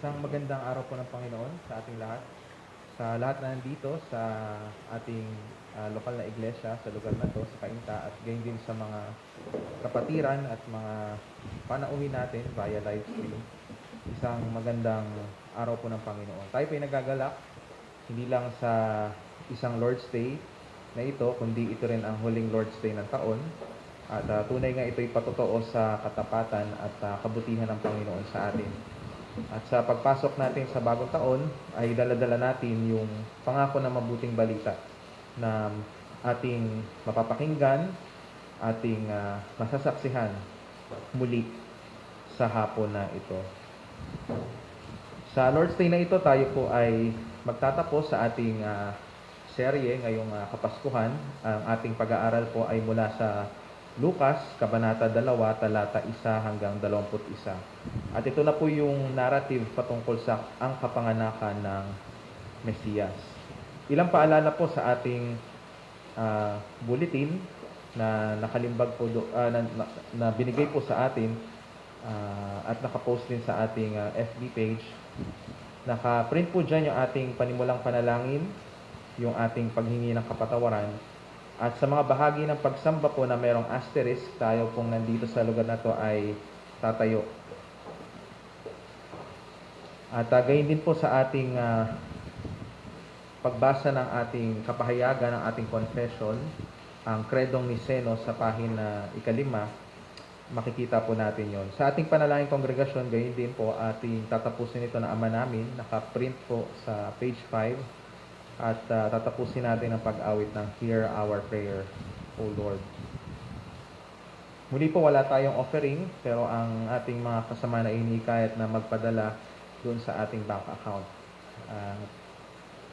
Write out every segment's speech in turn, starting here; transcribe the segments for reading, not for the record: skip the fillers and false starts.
Isang magandang araw po ng Panginoon sa ating lahat. Sa lahat na nandito sa ating lokal na iglesia sa lugar na to, sa Cainta, at gayon din sa mga kapatiran at mga panauhin natin via live stream. Isang magandang araw po ng Panginoon. Tayo po ay nagagalak hindi lang sa isang Lord's Day na ito, kundi ito rin ang huling Lord's Day ng taon. At tunay nga ito'y patotoo sa katapatan at kabutihan ng Panginoon sa atin. At sa pagpasok natin sa bagong taon, ay dala-dala natin yung pangako na mabuting balita na ating mapapakinggan, ating masasaksihan muli sa hapon na ito. Sa Lord's Day na ito, tayo po ay magtatapos sa ating serye ngayong Kapaskuhan. Ang ating pag-aaral po ay mula sa Lucas, Kabanata 2, talata 1 hanggang 21. At ito na po yung narrative patungkol sa ang kapanganakan ng Mesiyas. Ilang paalala po sa ating bulletin na nakalimbag po na binigay po sa atin at nakapost din sa ating FB page. Naka-print po dyan yung ating panimulang panalangin, yung ating paghingi ng kapatawaran. At sa mga bahagi ng pagsamba po na mayroong asterisk, tayo pong nandito sa lugar na to ay tatayo. At gayon din po sa ating pagbasa ng ating kapahayagan, ng ating confession, ang Credong Niceno sa pahina 5, makikita po natin yon. Sa ating panalangin kongregasyon, gayon din po ating tatapusin ito na Ama namin, naka-print po sa page 5. At tatapusin natin ang pag-awit ng Hear Our Prayer, O Lord. Muli po wala tayong offering, pero ang ating mga kasama na inikayat na magpadala doon sa ating bank account.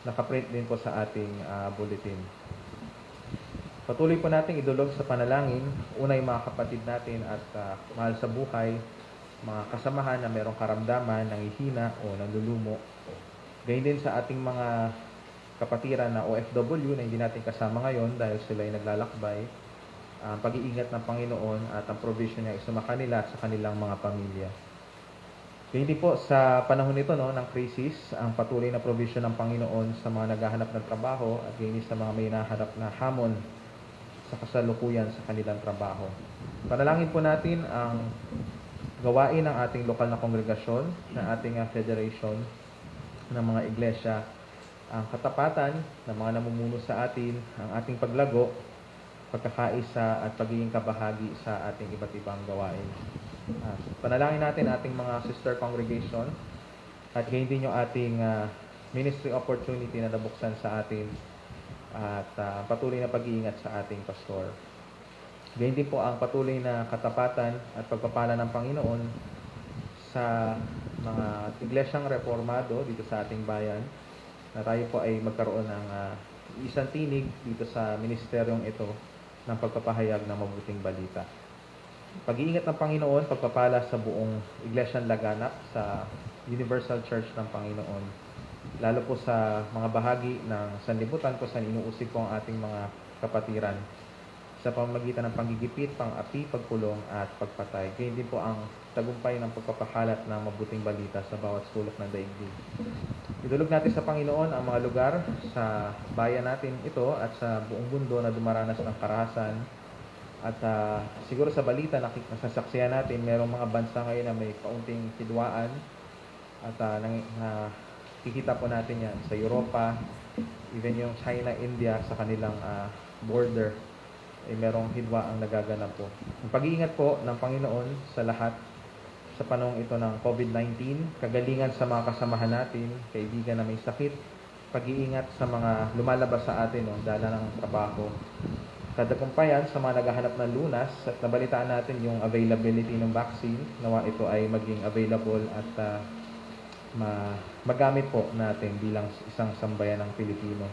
Nakaprint din po sa ating bulletin. Patuloy po natin idulog sa panalangin. Una yung mga kapatid natin at mahal sa buhay, mga kasamahan na mayroong karamdaman, nangihina o nalulumo. Gayun din sa ating mga kapatiran na OFW na hindi natin kasama ngayon dahil sila ay naglalakbay. Ang pag-iingat ng Panginoon at ang provision niya ay sumakanila at sa kanilang mga pamilya. Hindi po sa panahon nito ng crisis, ang patuloy na provision ng Panginoon sa mga naghahanap ng trabaho at gayon sa mga may nahanap na hamon sa kasalukuyan sa kanilang trabaho. Panalangin po natin ang gawain ng ating lokal na kongregasyon, ng ating federation ng mga iglesia, ang katapatan ng mga namumuno sa atin, ang ating paglago, pagkakaisa at pagiging kabahagi sa ating iba't ibang gawain. Panalangin natin ating mga sister congregation at gayon din yung ating ministry opportunity na nabuksan sa atin at patuloy na pag-iingat sa ating pastor. Gayon din po ang patuloy na katapatan at pagpapala ng Panginoon sa mga iglesyang reformado dito sa ating bayan, na tayo po ay magkaroon ng isang tinig dito sa ministeryong ito ng pagpapahayag ng mabuting balita. Pag-iingat ng Panginoon, pagpapala sa buong Iglesyang Laganap sa Universal Church ng Panginoon, lalo po sa mga bahagi ng sanlibutan kung saan inuusig po ang ating mga kapatiran sa pamamagitan ng panggigipit, pang-api, pagkulong at pagpatay. Gayon din po ang tagumpay ng pagpapakalat ng mabuting balita sa bawat sulok ng daigdig. Idulog natin sa Panginoon ang mga lugar sa bayan natin ito at sa buong mundo na dumaranas ng karahasan. At siguro sa balita nasasaksihan natin, mayroong mga bansa ngayon na may kaunting hidwaan at nakikita po natin yan sa Europa, even yung China, India sa kanilang border ay merong hidwa ang nagaganap po. Ang pag-iingat po ng Panginoon sa lahat sa panahong ito ng COVID-19, kagalingan sa mga kasamahan natin, kaibigan na may sakit, pag-iingat sa mga lumalabas sa atin, dala ng trabaho. Kadakumpayan sa mga naghahanap ng lunas at nabalitaan natin yung availability ng vaccine, nawa ito ay maging available at magamit po natin bilang isang sambayan ng Pilipino.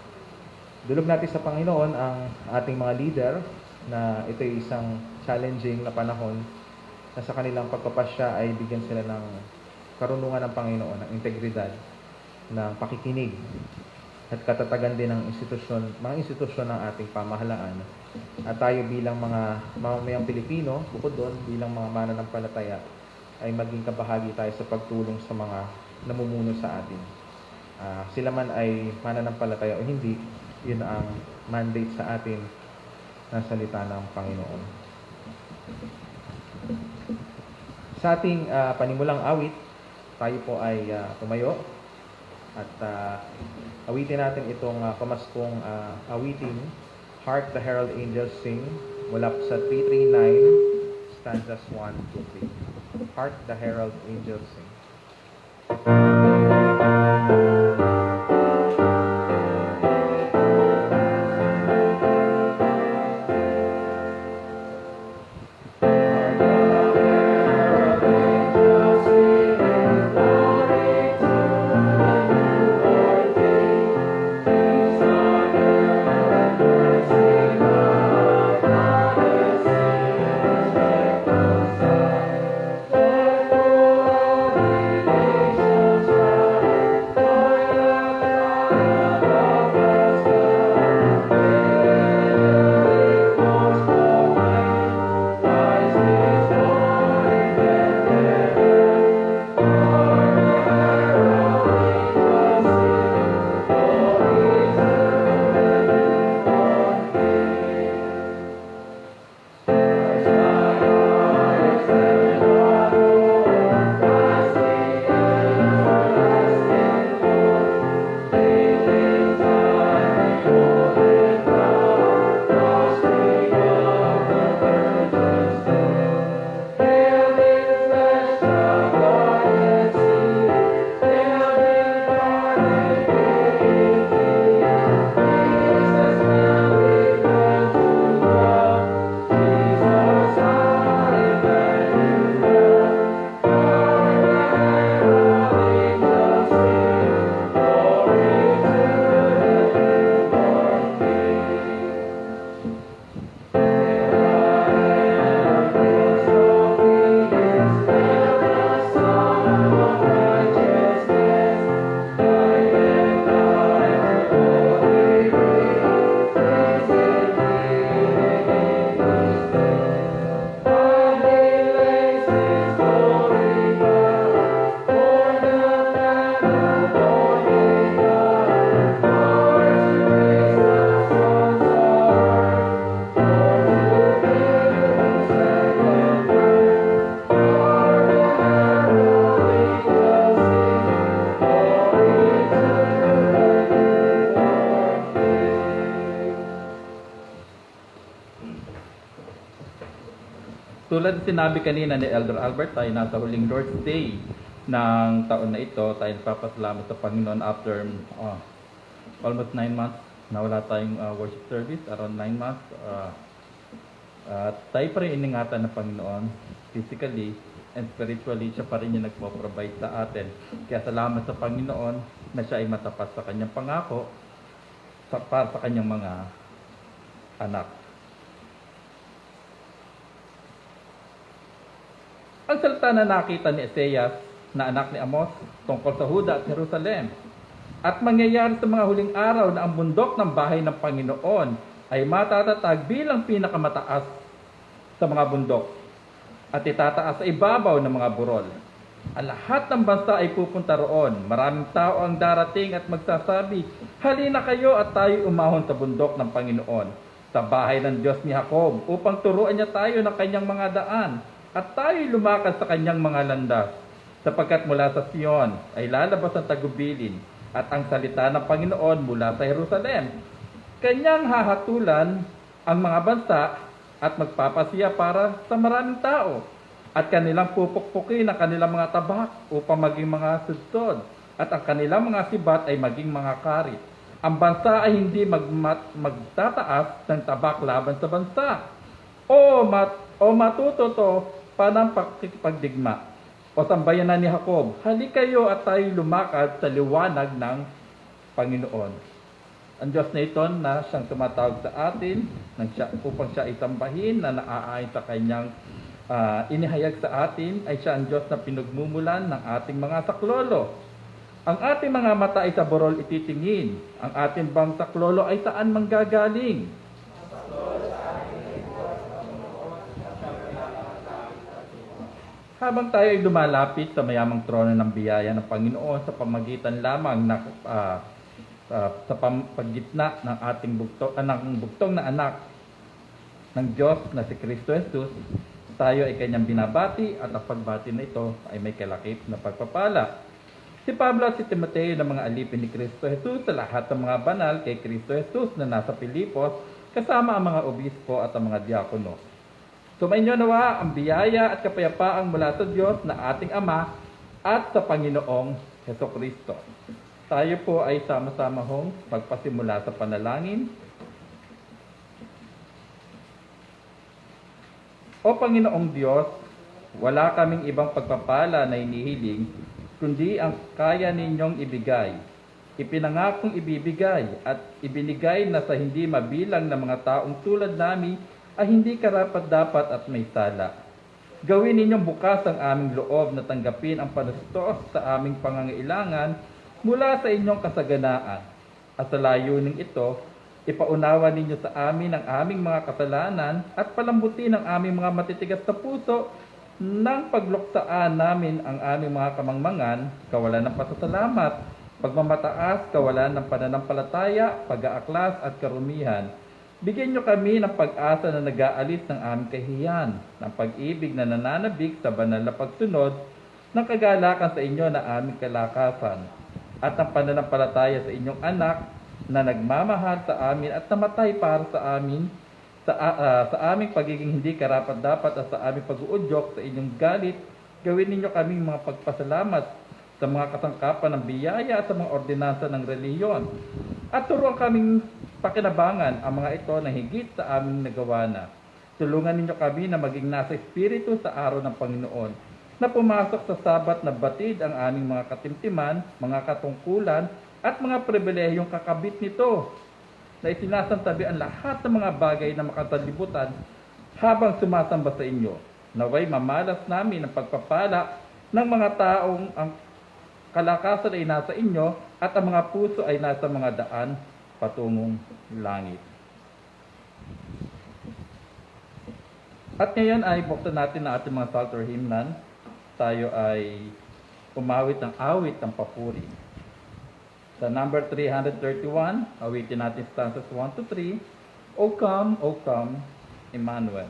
Dulog natin sa Panginoon ang ating mga leader na ito ay isang challenging na panahon na sa kanilang pagpapasya ay bigyan sila ng karunungan ng Panginoon, ng integridad, ng pakikinig at katatagan din ng mga institusyon ng ating pamahalaan. At tayo bilang mga mamamayang Pilipino, bukod doon bilang mga mananampalataya, ay maging kabahagi tayo sa pagtulong sa mga namumuno sa atin. Sila man ay mananampalataya o hindi, yun ang mandate sa atin ng salita ng Panginoon. Sa ating panimulang awit, tayo po ay tumayo at awitin natin itong pamaskong awitin, Hark the Herald Angels Sing, mula sa 339, stanzas 1 to 3. Hark the Herald Angels Sing. Tulad sinabi kanina ni Elder Albert, tayo nasa huling Lord's Day ng taon na ito. Tayo nagpapasalamat sa Panginoon after almost 9 months na wala tayong worship service, around 9 months. Tayo pa rin iningatan ng Panginoon physically and spiritually. Siya pa rin yung nagpo-provide sa atin. Kaya salamat sa Panginoon na siya ay matapat sa kanyang pangako para sa kanyang mga anak. Ang salita na nakita ni Isaias na anak ni Amos tungkol sa Huda at Jerusalem at mangyayari sa mga huling araw na ang bundok ng bahay ng Panginoon ay matatatag bilang pinakamataas sa mga bundok at itataas sa ibabaw ng mga burol. Ang lahat ng bansa ay pupunta roon. Maraming tao ang darating at magsasabi, halina kayo at tayo umahon sa bundok ng Panginoon, sa bahay ng Diyos ni Jacob, upang turuan niya tayo ng kanyang mga daan at tayo lumakad sa kanyang mga landas, sapagkat mula sa Sion ay lalabas ang tagubilin at ang salita ng Panginoon mula sa Jerusalem. Kanyang hahatulan ang mga bansa at magpapasiya para sa maraming tao at kanilang pupukpukin ang kanilang mga tabak upang maging mga sudsod at ang kanilang mga sibat ay maging mga karit. Ang bansa ay hindi magtataas ng tabak laban sa bansa. O matuto to panang pakikipagdigma. O sambayanan ni Jacob, hali kayo at tayo lumakad sa liwanag ng Panginoon. Ang Diyos na ito na siyang tumatawag sa atin upang siya isambahin na naaayon sa kanyang inihayag sa atin ay siya ang Diyos na pinagmumulan ng ating mga saklolo. Ang ating mga mata ay sa burol ititingin. Ang ating bang saklolo ay saan manggagaling? Habang tayo ay lumalapit sa mayamang trono ng biyaya ng Panginoon sa pamagitan lamang sa paggitna ng ating bugtong na anak ng Diyos na si Kristo Jesus, tayo ay kanyang binabati at ang pagbati na ito ay may kalakip na pagpapala. Si Pablo at si Timoteo ng mga alipin ni Kristo Jesus sa lahat ng mga banal kay Kristo Jesus na nasa Pilipos, kasama ang mga obispo at ang mga diakono. Sumainyo nawa ang biyaya at kapayapaang mula sa Diyos na ating Ama at sa Panginoong Heso Kristo. Tayo po ay sama-sama hong pagpasimula sa panalangin. O Panginoong Diyos, wala kaming ibang pagpapala na inihiling, kundi ang kaya ninyong ibigay. Ipinangakong ibibigay at ibinigay na sa hindi mabilang na mga taong tulad namin ay hindi karapat-dapat at may sala. Gawin ninyong bukas ang aming loob na tanggapin ang panustos sa aming pangangailangan mula sa inyong kasaganaan. At sa layuning ito, ipaunawa ninyo sa amin ang aming mga kasalanan at palambutin ang aming mga matitigas na puso nang pagluksaan namin ang aming mga kamangmangan, kawalan ng pasasalamat, pagmamataas, kawalan ng pananampalataya, pag-aaklas at karumihan. Bigyan niyo kami ng pag-asa na nag-aalis ng aming kahihiyan, ng pag-ibig na nananabik sa banal na pagsunod, ng kagalakan sa inyo na aming kalakasan, at ng pananampalataya sa inyong anak na nagmamahal sa amin at namatay para sa amin, sa aming pagiging hindi karapat-dapat at sa aming pag-uudyok sa inyong galit. Gawin ninyo kaming mga pagpasalamat sa mga kasangkapan ng biyaya at sa mga ordinansa ng reliyon. At turuan kaming pakinabangan ang mga ito na higit sa aming nagawa na. Tulungan ninyo kami na maging nasa espiritu sa araw ng Panginoon, na pumasok sa Sabat na batid ang aming mga katimtiman, mga katungkulan, at mga pribilehiyong kakabit nito, na isinasantabi ang lahat ng mga bagay na makatalibutan habang sumasamba sa inyo. Naway mamalas namin ang pagpapala ng mga taong ang kalakasan ay nasa inyo at ang mga puso ay nasa mga daan patungong langit. At ngayon ay buksan natin ang ating mga Psalter hymnan. Tayo ay umawit ng awit ng papuri. Sa number 331, awitin natin stanzas 1 to 3. O come, Emmanuel.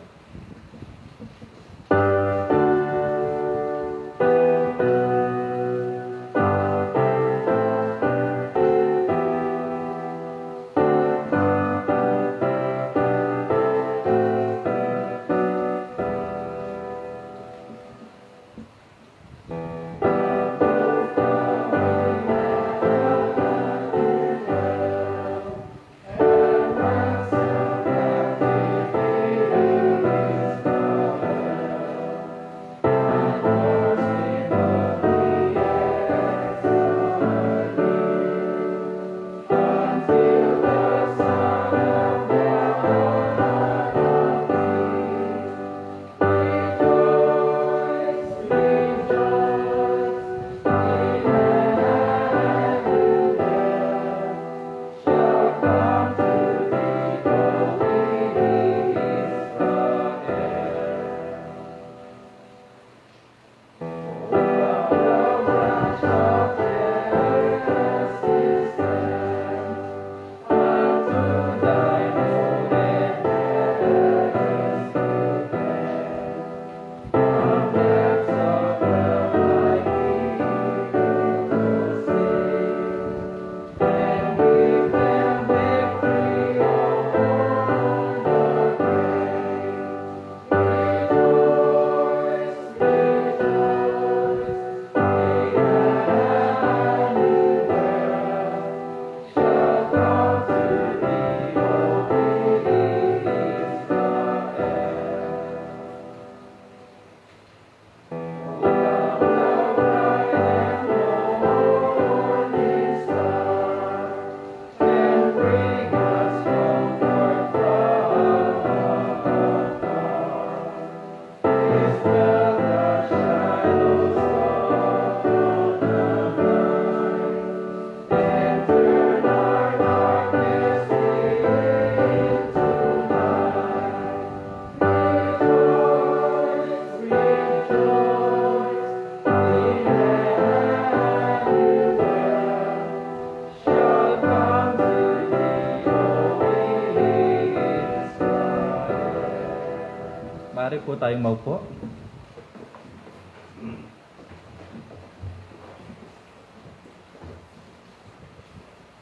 tayong maupo.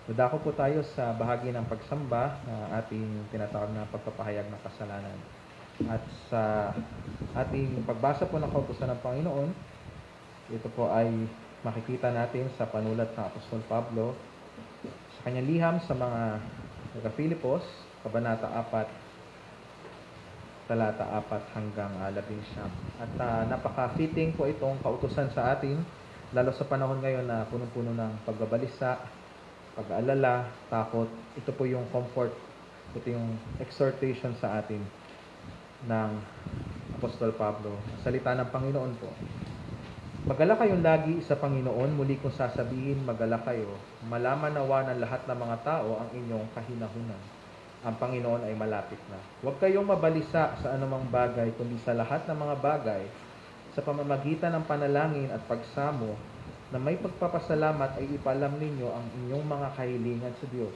Dadako po tayo sa bahagi ng pagsamba na ating tinatawag na pagpapahayag ng kasalanan. At sa ating pagbasa po ng kautusan ng Panginoon, ito po ay makikita natin sa panulat ng Apostol Pablo sa kanyang liham sa mga taga-Filipos, Kabanata 4, talata 4 hanggang 11. At napaka-fitting po itong kautusan sa atin, lalo sa panahon ngayon na punong-puno ng pagbabalisa, pag-aalala, takot. Ito po yung comfort, ito yung exhortation sa atin ng Apostol Pablo. Salita ng Panginoon po. Magala kayong lagi sa Panginoon, muli kong sasabihin, magala kayo. Malaman nawa ng lahat ng mga tao ang inyong kahinahunan. Ang Panginoon ay malapit na. Huwag kayong mabalisa sa anumang bagay, kundi sa lahat ng mga bagay, sa pamamagitan ng panalangin at pagsamo, na may pagpapasalamat ay ipalam ninyo ang inyong mga kahilingan sa Diyos.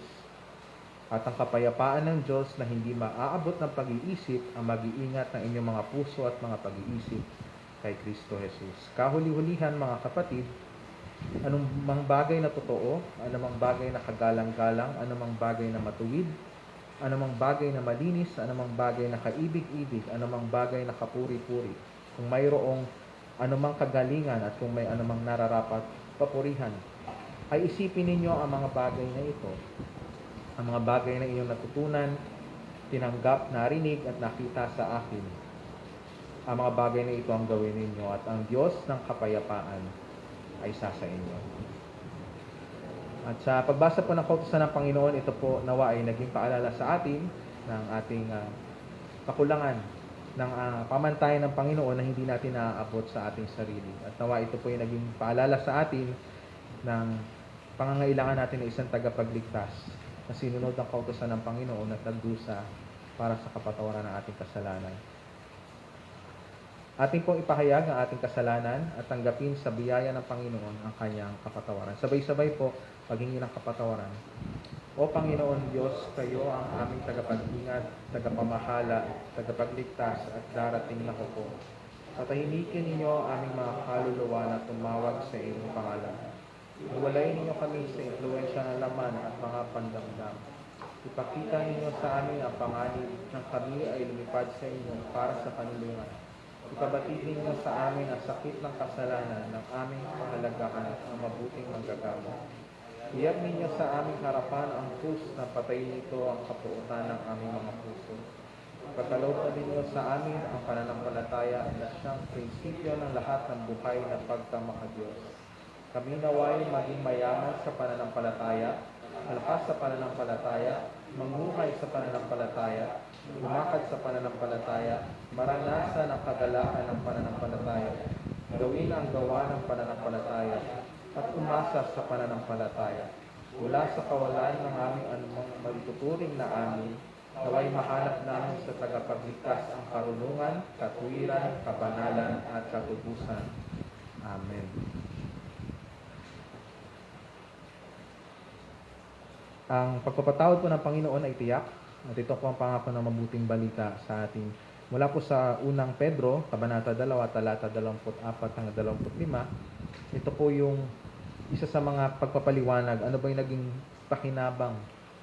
At ang kapayapaan ng Diyos na hindi maaabot ng pag-iisip ang mag-iingat ng inyong mga puso at mga pag-iisip kay Kristo Jesus. Kahuli-hulihan mga kapatid, anumang bagay na totoo, anumang bagay na kagalang-galang, anumang bagay na matuwid, anumang bagay na malinis, anumang bagay na kaibig-ibig, anumang bagay na kapuri-puri, kung mayroong anumang kagalingan at kung may anumang nararapat papurihan, ay isipin ninyo ang mga bagay na ito, ang mga bagay na inyong natutunan, tinanggap, narinig at nakita sa akin. Ang mga bagay na ito ang gawin ninyo at ang Diyos ng kapayapaan ay sa inyo. At sa pagbasa po ng kautusan ng Panginoon, ito po nawa ay naging paalala sa atin ng ating kakulangan ng pamantayan ng Panginoon na hindi natin naaabot sa ating sarili. At nawa ito po ay naging paalala sa atin ng pangangailangan natin ng isang tagapagligtas na sinunod ang kautusan ng Panginoon at nagdusa para sa kapatawaran ng ating kasalanan. Ating pong ipahayag ang ating kasalanan at tanggapin sa biyaya ng Panginoon ang kanyang kapatawaran. Sabay-sabay po paghingi ng kapatawaran. O Panginoon Diyos, kayo ang aming tagapag-ingat, tagapamahala, tagapagligtas at darating na hukom. Patahimikin ninyo ang aming mga kaluluwa na tumawag sa inyong pangalan. Iwalayin ninyo kami sa impluensya ng laman at mga pandamdam. Ipakita ninyo sa amin ang panganib ng kami ay lumipad sa inyo para sa kanilungan. Ipabatid ninyo sa amin ang sakit ng kasalanan ng aming pahalagahan at ang mabuting manggagamo. Iyag ninyo sa aming harapan ang krus na patayin nito ang kapuutan ng aming mga puso. Pagkaloob na ninyo sa amin ang pananampalataya na siyang prinsipyo ng lahat ng buhay na pagkamakadiyos. Kami naway maging mayaman sa pananampalataya, malakas sa pananampalataya, manghuhay sa pananampalataya, lumakad sa pananampalataya, maranasan ang kagalakan ng pananampalataya, gawin ang gawa ng pananampalataya, at umasa sa pananampalataya. Mula sa kawalan ng aming anumang malituturing na amin, naway mahanap namin sa tagapagligtas ang karunungan, katwiran, kabanalan, at katubusan. Amen. Ang pagpapatawad po ng Panginoon ay tiyak, at ito po ang pangako ng mabuting balita sa atin. Mula po sa unang Pedro, Kabanata 2, talata 24 hanggang 25, ito po yung isa sa mga pagpapaliwanag, ano ba yung naging pakinabang,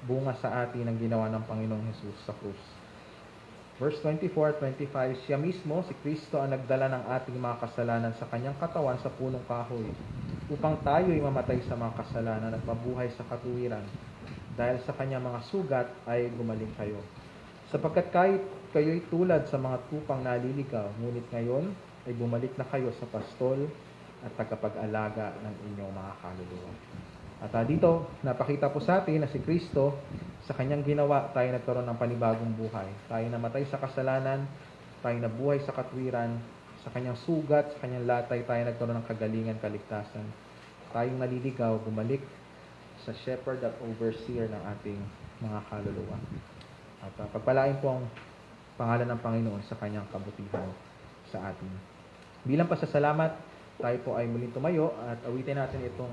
bunga sa atin ang ginawa ng Panginoong Hesus sa krus. Verse 24-25, siya mismo, si Kristo, ang nagdala ng ating mga kasalanan sa kanyang katawan sa punong kahoy, upang tayo'y mamatay sa mga kasalanan at mabuhay sa katuwiran. Dahil sa kanyang mga sugat ay gumaling kayo. Sapagkat kahit kayo'y tulad sa mga tupang naliligaw, ngunit ngayon ay bumalik na kayo sa pastol at tagapag-alaga ng inyong mga kaluluwa. At dito, napakita po sa atin na si Kristo, sa kanyang ginawa, tayo nagkaroon ng panibagong buhay. Tayo namatay sa kasalanan, tayo nabuhay sa katwiran, sa kanyang sugat, sa kanyang latay, tayo nagkaroon ng kagalingan, kaligtasan. Tayong naliligaw, bumalik sa shepherd at overseer ng ating mga kaluluwa. At pagpalain po ang pangalan ng Panginoon sa kanyang kabutihan sa atin. Bilang pasasalamat, tayo po ay muling tumayo at awitin natin itong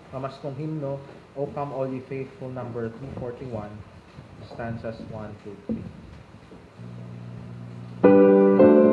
pamaskong himno, O Come All Ye Faithful, number 341, stanzas 1 to 3.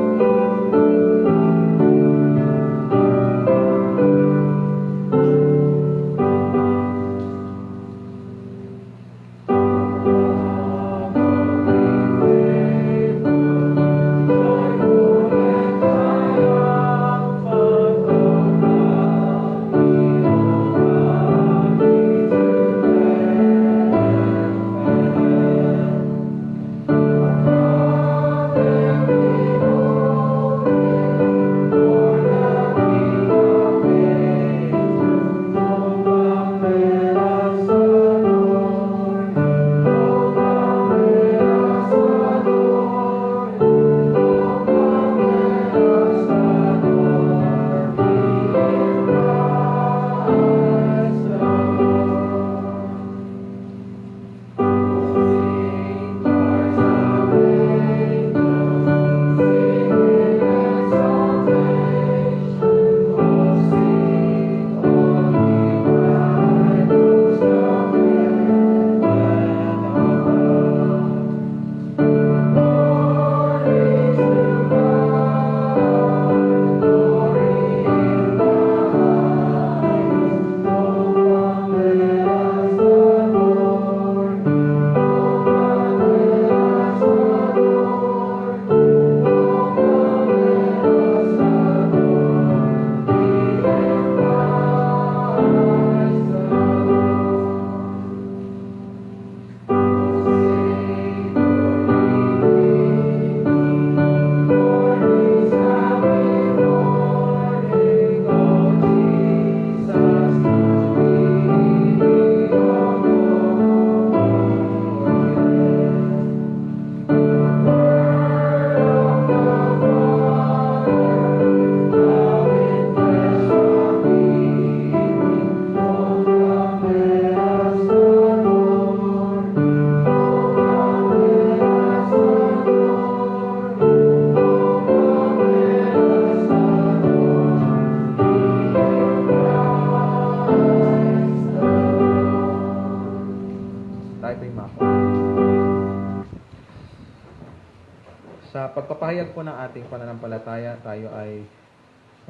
pagpapahayag po ng ating pananampalataya, tayo ay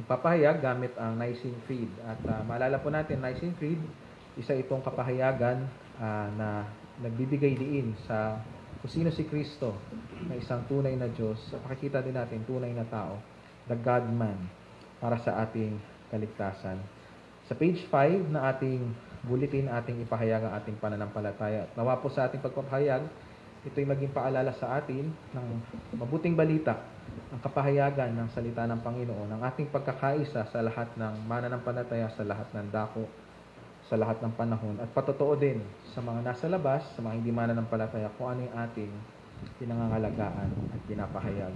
magpapahayag gamit ang Nicene Creed. At maalala po natin, Nicene Creed, isa itong kapahayagan na nagbibigay diin sa kung sino si Kristo na isang tunay na Diyos. Pakikita din natin, tunay na tao, the God-man, para sa ating kaligtasan. Sa page 5 na ating bulletin, ating ipahayag ang ating pananampalataya. Nawa po sa ating pagpapahayag, ito'y maging paalala sa atin ng mabuting balita, ang kapahayagan ng salita ng Panginoon, ang ating pagkakaisa sa lahat ng mananampalataya, sa lahat ng dako, sa lahat ng panahon, at patotoo din sa mga nasa labas, sa mga hindi mananampalataya, kung ano yung ating pinangangalagaan at pinapahayag.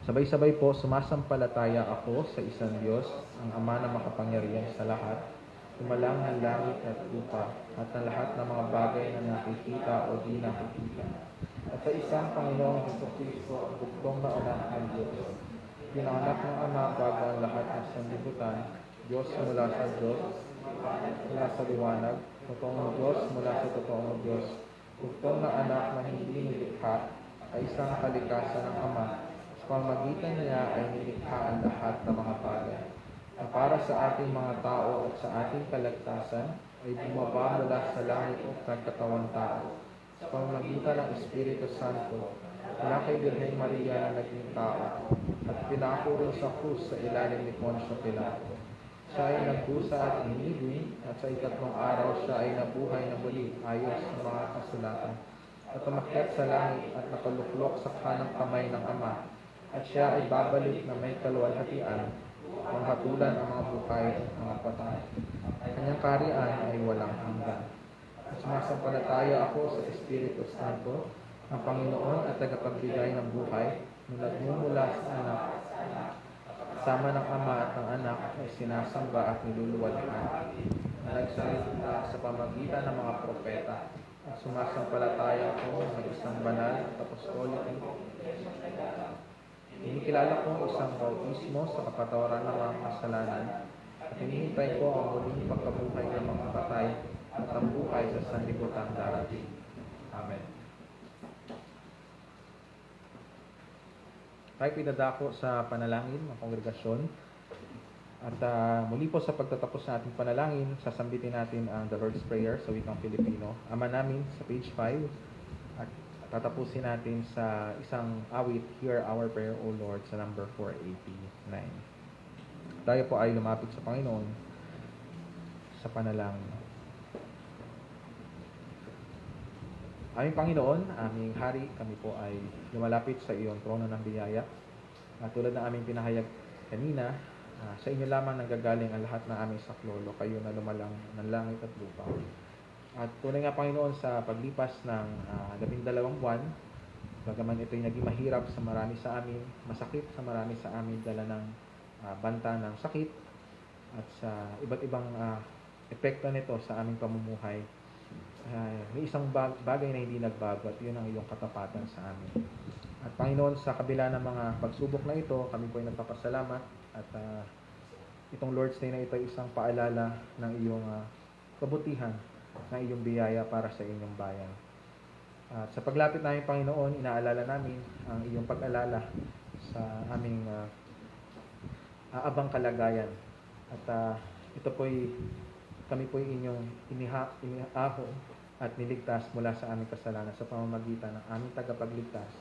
Sabay-sabay po, sumasampalataya ako sa isang Diyos, ang Ama na makapangyarihan sa lahat, tumalang ng langit at lupa, at ang lahat ng mga bagay na nakikita o di nakikita. At sa isang Panginoong Jesucristo, ang bugtong na anak ng Diyos, pinanganak ng Ama bago ang lahat ng sanlibutan, Diyos mula sa Diyos, mula sa liwanag, totoong Diyos mula sa totoong Diyos, bugtong na anak na hindi nilikha, ay isang kalikasan ng Ama. Sa pamamagitan niya ay nilikha ang lahat ng mga bagay, na para sa ating mga tao at sa ating kalagtasan ay bumaba mula sa langit at nagkatawang tao sa pamamagitan ng Espiritu Santo mula kay Birhen Maria na naging tao at pinako rin sa krus sa ilalim ni Poncio Pilato. Siya ay nagdusa at inibig at sa ikatlong araw siya ay nabuhay na muli ayon sa mga kasulatan at umakyat sa langit at nakaluklok sa kanang kamay ng Ama at siya ay babalik na may kaluwalhatian panghatulan ang mga buhay at mga patay. Kanyang kaharian ay walang hanggan. At sumasampalataya ako sa Espiritu Santo, ang Panginoon at tagapagbigay ng buhay, na nagmumula sa anak, kasama ng Ama at ng anak ay sinasamba at niluluwalhan, na nagsalita sa pamagitan ng mga propeta, at sumasampalataya ako sa isang banal at apostolikong Inikilala ko isang bautismo sa kapatawaran ng mga kasalanan at hinihintay ko ang muling pagkabuhay ng mga patay at ang buhay sa sanlibutan darating. Amen. Tayo pinadako sa panalangin ng kongregasyon at muli po sa pagtatapos ng ating panalangin, sasambitin natin ang The Lord's Prayer sa wikang Filipino. Ama namin sa page 5 at tatapusin natin sa isang awit, Hear Our Prayer, O Lord, sa number 489. Tayo po ay lumapit sa Panginoon sa panalangin. Aming Panginoon, aming Hari, kami po ay lumalapit sa iyong trono ng biyaya. At tulad ng aming pinahayag kanina, sa inyo lamang nanggagaling ang lahat ng aming saklolo, kayo na lumalang ng langit at lupa. At tunay nga Panginoon, sa paglipas ng 12 buwan, bagaman ito'y naging mahirap sa marami sa amin, masakit sa marami sa amin, dala ng banta ng sakit at sa iba't ibang epekto nito sa aming pamumuhay, may isang bagay na hindi nagbago at yun ang iyong katapatan sa amin. At Panginoon, sa kabila ng mga pagsubok na ito, kami po ay nagpapasalamat at itong Lord's Day na ito ay isang paalala ng iyong kabutihan, ng iyong biyaya para sa inyong bayan. At sa paglapit namin, Panginoon, inaalala namin ang iyong pag-alala sa aming aabang kalagayan. At ito po'y kami po'y inyong iniaho at niligtas mula sa aming kasalanan sa pamamagitan ng aming tagapagligtas,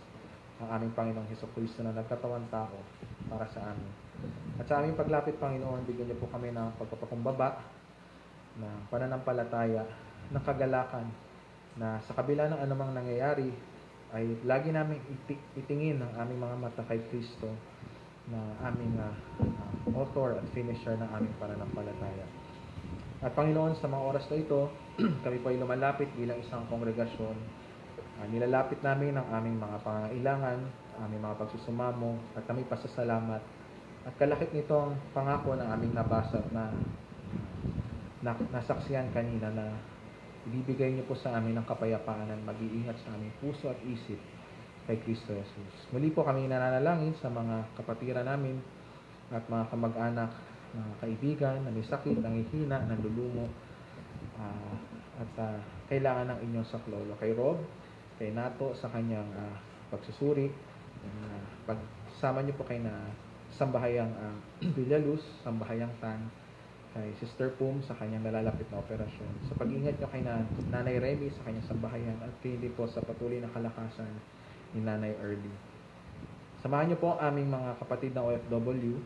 ang aming Panginoong Hesukristo na nagkatawang tao para sa amin. At sa aming paglapit, Panginoon, bigyan niyo po kami ng pagpapakumbaba, ng pananampalataya, ng kagalakan, na sa kabila ng anumang nangyayari, ay lagi namin itingin ang aming mga mata kay Kristo, na aming author at finisher ng aming pananampalataya. At Panginoon, sa mga oras na ito, kami po ay lumalapit bilang isang kongregasyon. Nilalapit namin ang aming mga pangailangan, aming mga pagsusumamo, at kami pasasalamat. At kalakip nito ang pangako ng aming nabasa na nasaksiyan kanina, na ibibigay niyo po sa amin ang kapayapaan at mag-iingat sa aming puso at isip kay Kristo Jesus. Muli po kami nananalangin sa mga kapatiran namin at mga kamag-anak, mga kaibigan na may sakit, nangihina, nalulumo, at kailangan ng inyong saklolo. Kay Rob, kay Nato sa kanyang pagsusuri, Pagsama niyo po kay na Sambahayang Villaluz, Sambahayang Tan, kay Sister Pum sa kanyang nalalapit na operasyon. Sa pag-ingat niyo kay na Nanay Remy sa kanyang sambahayan at hindi po sa patuloy na kalakasan ni Nanay Early. Samahan niyo po ang aming mga kapatid na OFW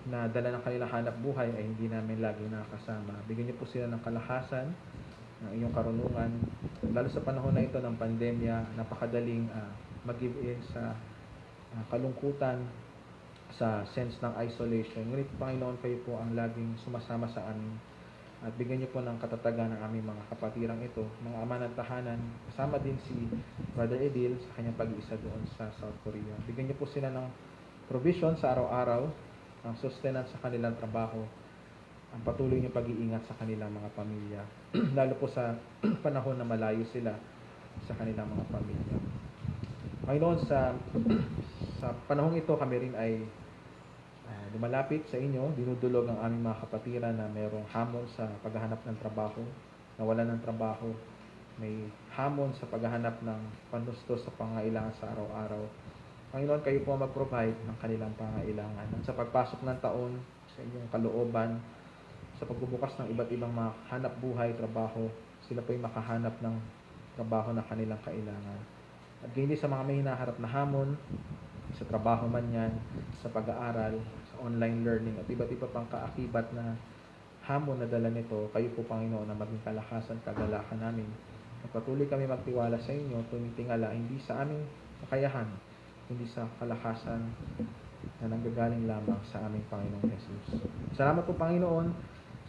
na dala ng kanilang hanap buhay ay hindi namin lagi nakakasama. Bigyan niyo po sila ng kalakasan, ng inyong karunungan. Lalo sa panahon na ito ng pandemya, napakadaling mag-give in sa kalungkutan, sa sense ng isolation. Ngunit Panginoon, kayo po ang laging sumasama sa amin. At bigyan niyo po ng katatagan ng aming mga kapatirang ito, mga ama ng tahanan, kasama din si Brother Edil sa kanyang pag-iisa doon sa South Korea. Bigyan niyo po sila ng provision sa araw-araw, ang sustenance sa kanilang trabaho, ang patuloy niyong pag-iingat sa kanilang mga pamilya, lalo po sa panahon na malayo sila sa kanilang mga pamilya. Panginoon, sa panahong ito kami rin ay lumalapit sa inyo, dinudulog ang aming mga kapatiran na mayroong hamon sa paghahanap ng trabaho, nawalan ng trabaho, may hamon sa paghahanap ng panustos sa pangailangan sa araw-araw. Panginoon, kayo po mag-provide ng kanilang pangailangan. At sa pagpasok ng taon, sa inyong kalooban, sa pagbubukas ng iba't ibang mga hanap buhay, trabaho, sila po ay makahanap ng trabaho na kanilang kailangan. At hindi sa mga may hinaharap na hamon, sa trabaho man yan, sa pag-aaral, sa online learning, at iba't iba pang kaakibat na hamon na dala nito, kayo po Panginoon na maging kalakasan, kagalakan namin. At patuloy kami magtiwala sa inyo, tumitingala hindi sa aming kakayahan, hindi sa kalakasan na nanggagaling lamang sa aming Panginoong Jesus. Salamat po Panginoon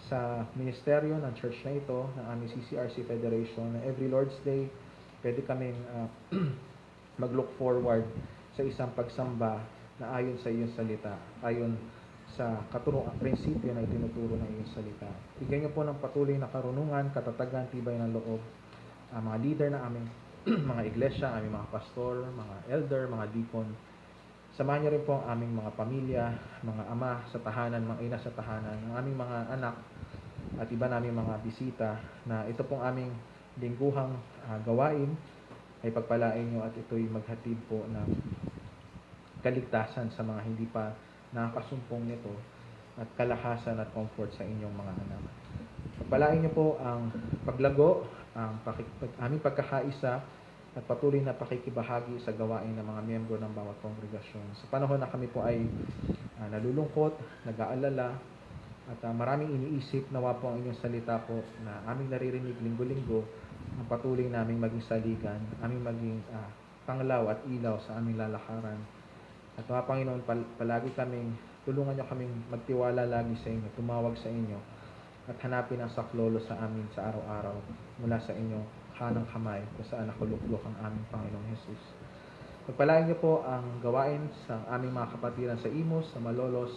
sa ministeryo ng church na ito, ng aming CCRC Federation, na every Lord's Day, pwede kaming mag-look forward sa isang pagsamba na ayon sa iyong salita, ayon sa prinsipyo na itinuturo ng iyong salita. Bigyan niyo po ng patuloy na karunungan, katatagan, tibay ng loob, mga leader ng aming mga iglesia, aming mga pastor, mga elder, mga deacon. Samahan niyo rin po ang aming mga pamilya, mga ama sa tahanan, mga ina sa tahanan, ang aming mga anak at iba naming mga bisita na ito pong aming lingguhang gawain ay pagpalain niyo at ito'y maghatid po ng kaligtasan sa mga hindi pa nakakasumpong nito at kalakasan at comfort sa inyong mga anak. Pagpalain niyo po ang paglago, ang aming pagkakaisa at patuloy na pakikibahagi sa gawain ng mga miyembro ng bawat kongregasyon. Sa panahon na kami po ay nalulungkot, nag-aalala, at maraming iniisip, nawa po ang inyong salita po na aming naririnig linggo-linggo, ang patuloy naming maging saligan, aming maging panglaw at ilaw sa aming lalakaran. At mga Panginoon, palagi tulungan niyo kaming magtiwala lagi sa inyo, tumawag sa inyo, at hanapin ang saklolo sa amin sa araw-araw mula sa inyong kanang kamay kung saan nakuluklok ang aming Panginoong Jesus. Pagpalain niyo po ang gawain sa aming mga kapatiran sa Imus, sa Malolos,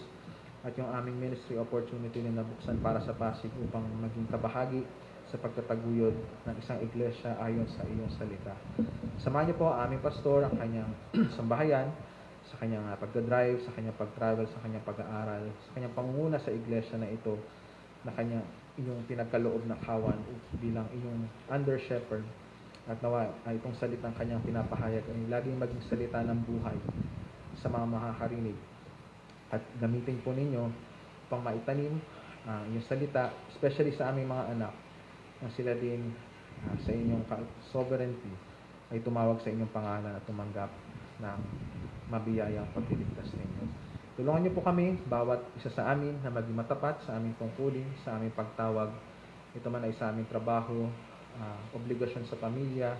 at yung aming ministry opportunity na nabuksan para sa Pasig upang maging kabahagi sa pagtataguyod ng isang iglesia ayon sa iyong salita. Samahan niyo po ang aming pastor, ang kanyang sambahayan, sa kanyang pagdadrive, sa kanyang pag-travel, sa kanyang pag-aaral, sa kanyang pangunguna sa iglesia na ito, na kanya inyong pinagkaloob na kawan bilang inyong under shepherd, at nawa ay itong salitang kanyang pinapahayag ay laging maging salita ng buhay sa mga makakarinig, at gamitin po ninyo upang maitanim yung salita, especially sa aming mga anak, na sila din sa inyong sovereignty ay tumawag sa inyong pangalan at tumanggap ng mabiyayang pagliligtas ninyo. Tulungan niyo po kami, bawat isa sa amin, na maging matapat sa aming tungkulin, sa aming pagtawag. Ito man ay sa aming trabaho, obligasyon sa pamilya,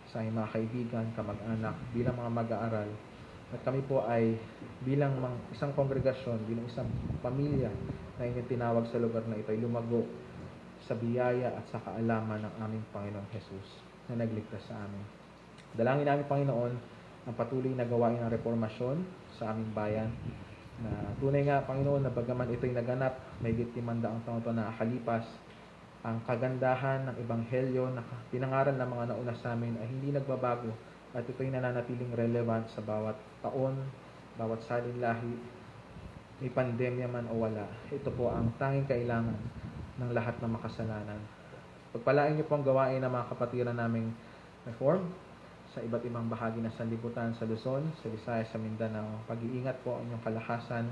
sa aming mga kaibigan, kamag-anak, bilang mga mag-aaral. At kami po ay bilang isang kongregasyon, bilang isang pamilya na inyong tinawag sa lugar na ito ay lumago sa biyaya at sa kaalaman ng aming Panginoong Jesus na nagligtas sa amin. Dalangin namin, Panginoon, ang patuloy na gawain ng reformasyon sa aming bayan, na tunay nga, Panginoon, na bagaman ito'y naganap, may 500 taon ito na nakalipas, ang kagandahan ng Ebanghelyo na pinangaral ng mga nauna sa amin ay hindi nagbabago, at ito'y nananatiling relevant sa bawat taon, bawat salinlahi, may pandemya man o wala. Ito po ang tanging kailangan ng lahat ng makasalanan. Pagpalain niyo po ang gawain ng mga kapatiran naming Reform, sa iba't ibang bahagi ng sanlibutan sa Luzon, sa Visayas, sa Mindanao. Pag-iingat po ang inyong kalakasan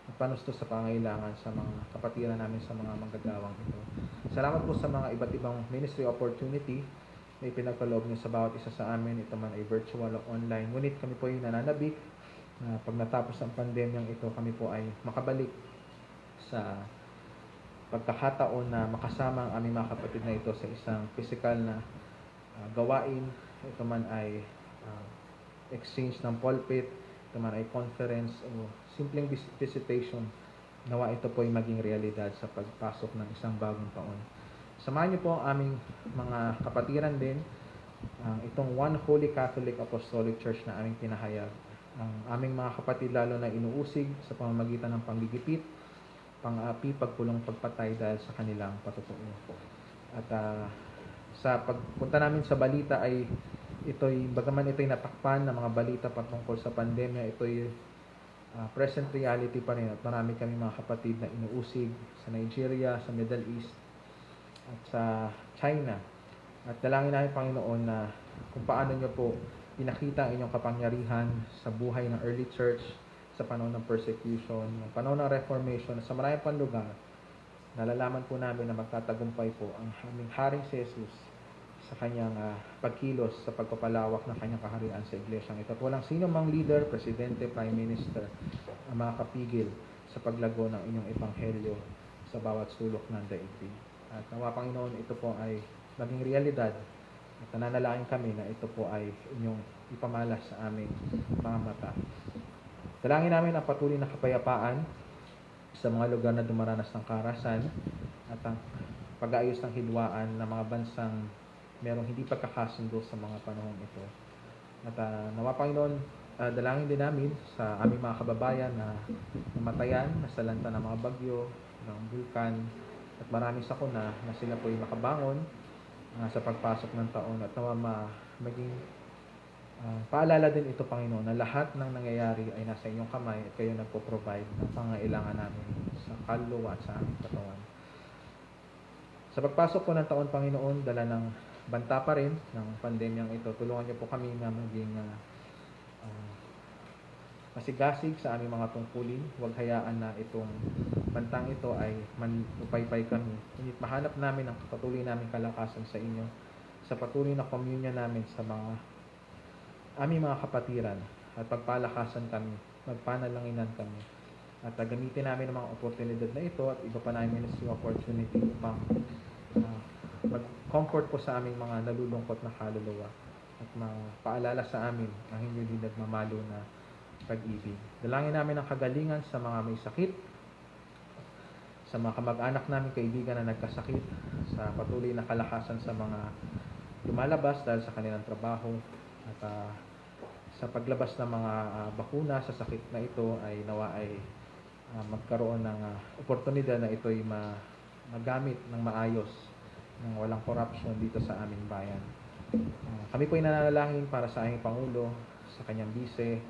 at panusto sa pangailangan sa mga kapatiran namin sa mga manggagawang ito. Salamat po sa mga iba't ibang ministry opportunity na ipinagkaloob niyo sa bawat isa sa amin. Ito man ay virtual o online. Ngunit kami po ay nananabik na pag natapos ang pandemyang ito, kami po ay makabalik sa pagkakataon na makasama ang aming mga kapatid na ito sa isang physical na gawain. Ito man ay exchange ng pulpit, ito man ay conference o simpleng visitation. Nawa ito po ay maging realidad sa pagpasok ng isang bagong taon. Samahan niyo po ang aming mga kapatiran din, itong One Holy Catholic Apostolic Church na aming pinahayag. Ang aming mga kapatid lalo na inuusig sa pamamagitan ng panggigipit, pang-api, pagpulong, pagpatay dahil sa kanilang patutuo. At sa pagpunta namin sa balita ay bagaman ito'y natakpan ng mga balita patungkol sa pandemya, ito'y present reality pa rin at marami kami mga kapatid na inuusig sa Nigeria, sa Middle East at sa China. At dalangin namin, Panginoon, na kung paano nyo po pinakita ang inyong kapangyarihan sa buhay ng early church sa panahon ng persecution, ng panahon ng Reformation, sa maraming pang lugar, nalalaman po namin na magtatagumpay po ang aming Haring si Jesus sa kanyang pagkilos sa pagpapalawak ng kanyang kaharian sa iglesyang ito. At walang sino mang leader, presidente, prime minister ang makakapigil sa paglago ng inyong ebanghelyo sa bawat sulok ng daigdig. At nawa, Panginoon, ito po ay maging realidad at nananalangin kami na ito po ay inyong ipamalas sa aming mga mata. Dalangin namin ang patuloy na kapayapaan sa mga lugar na dumaranas ng karahasan at ang pag-aayos ng hidwaan ng mga bansang merong hindi pagkakasundo sa mga panahon ito. At nawa, Panginoon, dalangin din namin sa aming mga kababayan na namatayan, nasalanta ng mga bagyo, ng bulkan, at maraming sakuna na sila po ay makabangon sa pagpasok ng taon at nawa maging paalala din ito, Panginoon, na lahat ng nangyayari ay nasa inyong kamay at kayo nagpo-provide ng pangailangan namin sa kaluluwa at sa aming katawan. Sa pagpasok po ng taon, Panginoon, dala ng banta pa rin ng pandemyang ito, tulungan niyo po kami na maging masigasig sa aming mga tungkulin. Huwag hayaan na itong bantang ito ay manupaypay kami. Ngunit mahanap namin ang patuloy naming kalakasan sa inyo, sa patuloy na communion namin sa mga aming mga kapatiran, at pagpalakasan kami, magpanalanginan kami, at gamitin namin ang mga oportunidad na ito at iba pa namin ministry opportunity upang mag-comfort po sa aming mga nalulungkot na kaluluwa at mapaalala sa amin ang hindi nagmamalo na pag-ibig. Dalangin namin ang kagalingan sa mga may sakit, sa mga kamag-anak namin, kaibigan na nagkasakit, sa patuloy na kalakasan sa mga lumalabas dahil sa kanilang trabaho, at sa paglabas ng mga bakuna sa sakit na ito ay nawa ay magkaroon ng oportunidad na ito'y magamit ng maayos, ng walang corruption dito sa aming bayan. Kami po ay nananalangin para sa aming Pangulo, sa kanyang bise,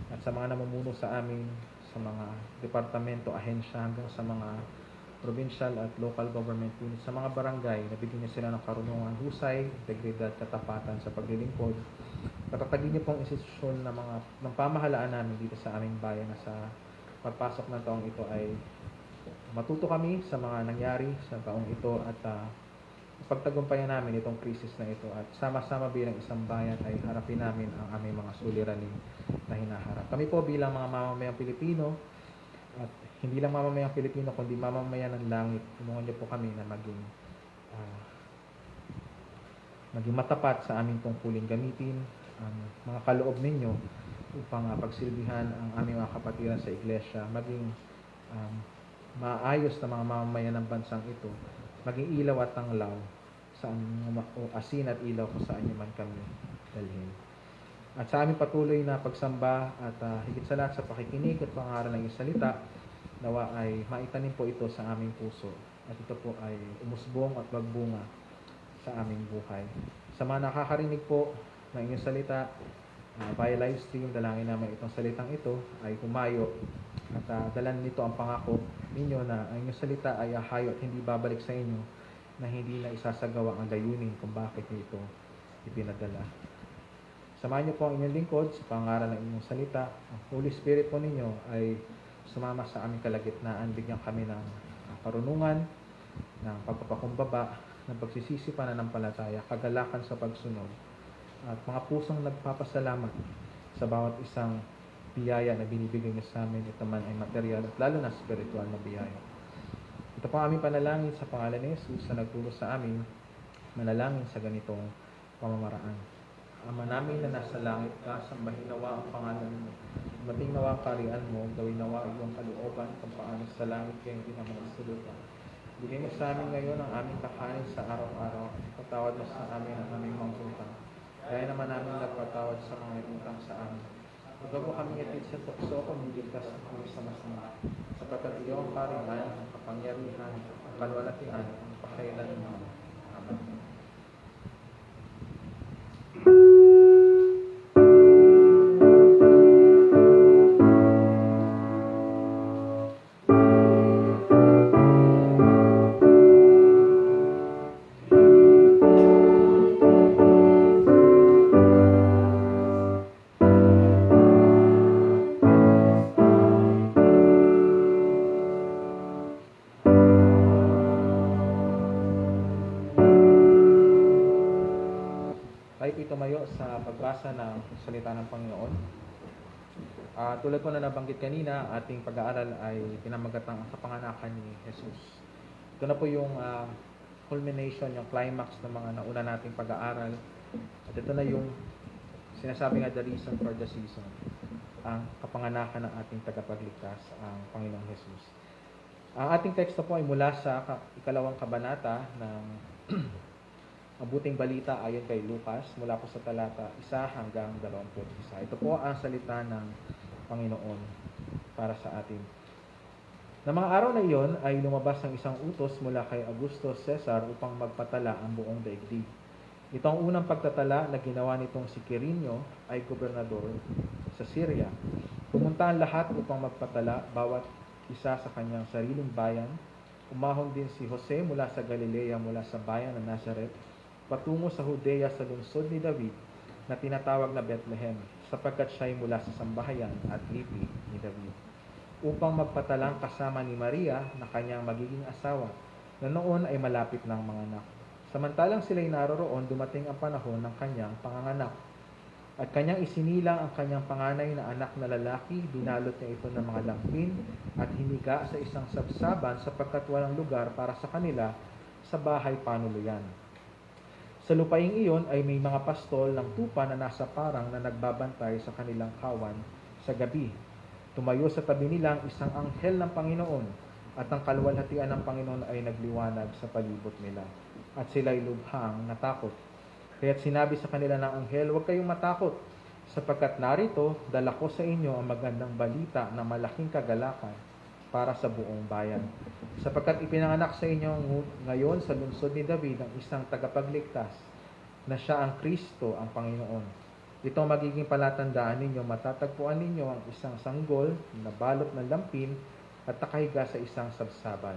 at sa mga namumuno sa amin, sa mga departamento, ahensya, hanggang sa mga provincial at local government units, sa mga barangay, nabigyan niyo sila ng karunungan, husay, integridad, katapatan sa paglilingkod. Patatagin niyo pong institusyon ng pamahalaan namin dito sa aming bayan na sa pagpasok ng taong ito ay matuto kami sa mga nangyari sa taong ito at pagtagumpayan namin itong krisis na ito at sama-sama bilang isang bayan ay harapin namin ang aming mga suliranin na hinaharap. Kami po bilang mga mamamayang Pilipino, at hindi lang mamamayang Pilipino kundi mamamayan ng langit, tulungan niyo po kami na maging matapat sa aming tungkulin, gamitin ang mga kaloob ninyo upang pagsilbihan ang aming mga kapatiran sa iglesia, maging maayos na mga mamamayan ng bansang ito, maging ilaw at tanglaw sa o asin at ilaw kung saan nyo man kami dalhin. At sa aming patuloy na pagsamba at higit sa lahat sa pakikinig at pangaral ng iyong salita, nawa ay maitanim po ito sa aming puso at ito po ay umusbong at magbunga sa aming buhay. Sa mga nakakarinig po ng inyong salita via live stream, dalangin naman itong salitang ito ay humayo at dalan nito ang pangako ninyo na ang inyong salita ay hayo at hindi babalik sa inyo na hindi na isasagawa ang layunin kung bakit nyo ito ipinadala. Samahan niyo po ang inyong lingkod sa pangaral ng inyong salita. Ang Holy Spirit po ninyo ay sumama sa aming kalagitnaan. Bigyan kami ng karunungan, ng pagpapakumbaba, ng pagsisisi pananampalataya, kagalakan sa pagsunod, at mga pusong nagpapasalamat sa bawat isang biyaya na binibigay niyo sa amin. Ito man ay material at lalo na spiritual na biyaya. Ito po ang aming panalangin sa pangalan ni Jesus na nagturo sa amin manalangin sa ganitong pamamaraan. Ama namin na nasa langit ka, sambahin nawa ang pangalan mo. Dumating nawa ang kaharian mo, gawin nawa ang iyong kalooban kung paano sa langit kayong dinamang sa lupa. Bigay mo sa amin ngayon ang aming kakanin sa araw-araw. Patawad mo sa amin ang aming mga utang. Kaya naman namin nagpatawad sa mga utang sa amin. Huwag mo kami itid sa tukso kung hindi ka sa kami sa masama. Sapagkat iyo ang kaharian, ang kapangyarihan, ang kalwalatian, ang pakailanman. Amen. Tayo po tumayo sa pagbasa ng salita ng Panginoon. Tulad po na nabanggit kanina, ating pag-aaral ay pinamagatang ang kapanganakan ni Jesus. Ito na po yung culmination, yung climax ng mga nauna nating pag-aaral. At ito na yung sinasabi nga the reason for the season, ang kapanganakan ng ating tagapagligtas, ang Panginoong Jesus. Ang ating teksto po ay mula sa ikalawang kabanata ng Mabuting Balita ayon kay Lucas, mula po sa talata 1 hanggang 21. Ito po ang salita ng Panginoon para sa atin. Na mga araw na iyon ay lumabas ang isang utos mula kay Augusto Cesar upang magpatala ang buong daigdig. Ito ang unang pagtatala na ginawa nitong si Quirino ay gobernador sa Syria. Pumunta ang lahat upang magpatala, bawat isa sa kanyang sariling bayan. Umahon din si Jose mula sa Galilea, mula sa bayan ng Nazareth, patungo sa Judea sa lungsod ni David na tinatawag na Bethlehem, sapagkat siya ay mula sa sambahayan at lipi ni David, upang magpatalang kasama ni Maria na kanyang magiging asawa, na noon ay malapit ng mga anak. Samantalang sila'y naroroon, dumating ang panahon ng kanyang panganganak. At kanyang isinilang ang kanyang panganay na anak na lalaki, binalot niya ito ng mga lampin at hiniga sa isang sabsaban sapagkat walang lugar para sa kanila sa bahay panuluyan. Sa lupaing iyon ay may mga pastol ng tupa na nasa parang na nagbabantay sa kanilang kawan sa gabi. Tumayo sa tabi nila ang isang anghel ng Panginoon, at ang kalwalhatian ng Panginoon ay nagliwanag sa palibot nila. At sila'y lubhang natakot. Kaya't sinabi sa kanila ng anghel, huwag kayong matakot, sapagkat narito, dala ko sa inyo ang magandang balita na malaking kagalakan para sa buong bayan. Sapagkat ipinanganak sa inyo ngayon sa lungsod ni David ang isang tagapagligtas, na siya ang Kristo, ang Panginoon. Ito ang magiging palatandaan ninyo, matatagpuan ninyo ang isang sanggol na balot ng lampin at nakahiga sa isang sabsaban.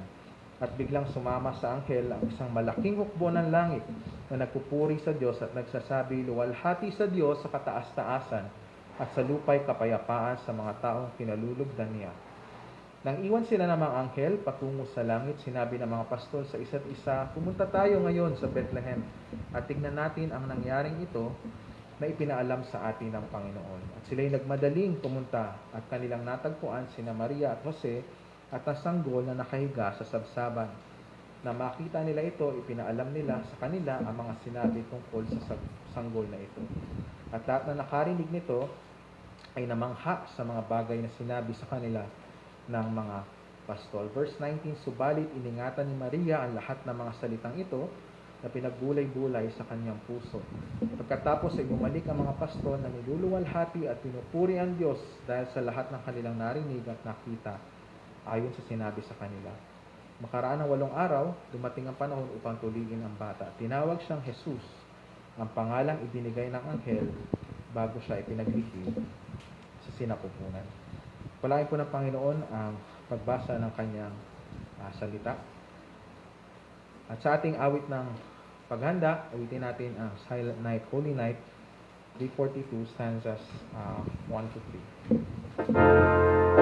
At biglang sumama sa anghel ang isang malaking hukbo ng langit na nagpupuri sa Diyos at nagsasabi, luwalhati sa Diyos sa kataas-taasan at sa lupa'y kapayapaan sa mga taong kinalulugdan niya. Nang iwan sila ng mga anghel patungo sa langit, sinabi ng mga pastol sa isa't isa, pumunta tayo ngayon sa Bethlehem at tignan natin ang nangyaring ito na ipinaalam sa atin ng Panginoon. At sila'y nagmadaling pumunta at kanilang natagpuan sina Maria at Jose at ang sanggol na nakahiga sa sabsaban. Na makita nila ito, ipinaalam nila sa kanila ang mga sinabi tungkol sa sanggol na ito. At lahat na nakarinig nito ay namangha sa mga bagay na sinabi sa kanila ng mga pastol. Verse 19, subalit iningatan ni Maria ang lahat ng mga salitang ito na pinagbulay-bulay sa kanyang puso. Pagkatapos ay bumalik ang mga pastol na niluluwalhati at pinupuri ang Diyos dahil sa lahat ng kanilang narinig at nakita ayon sa sinabi sa kanila. Makaraan ng 8 araw, dumating ang panahon upang tuligin ang bata. Tinawag siyang Jesus, ang pangalang ibinigay ng anghel bago siya ipinaglihim sa sinapupunan. Palain po ng Panginoon ang pagbasa ng kanyang salita. At sa ating awit ng paghanda, awitin natin ang Silent Night, Holy Night, Day 42, stanzas 1 to 3.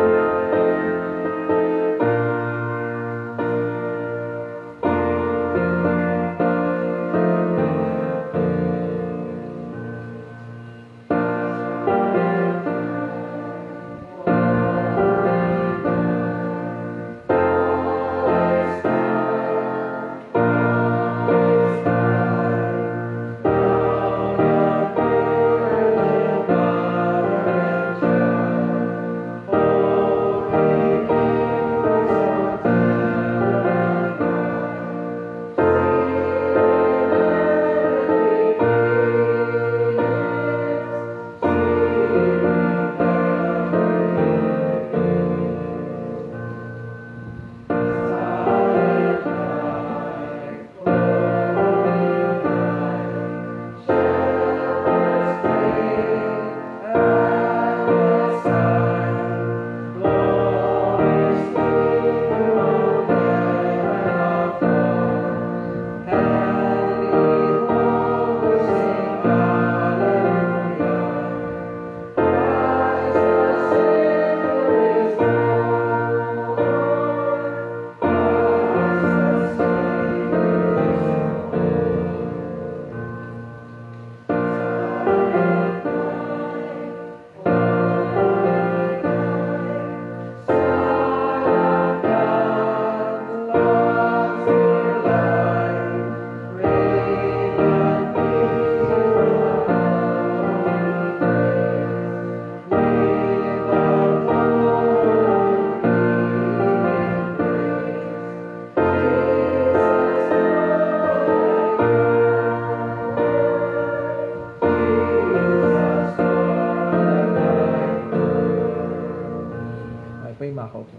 Ay pa yung makaupo.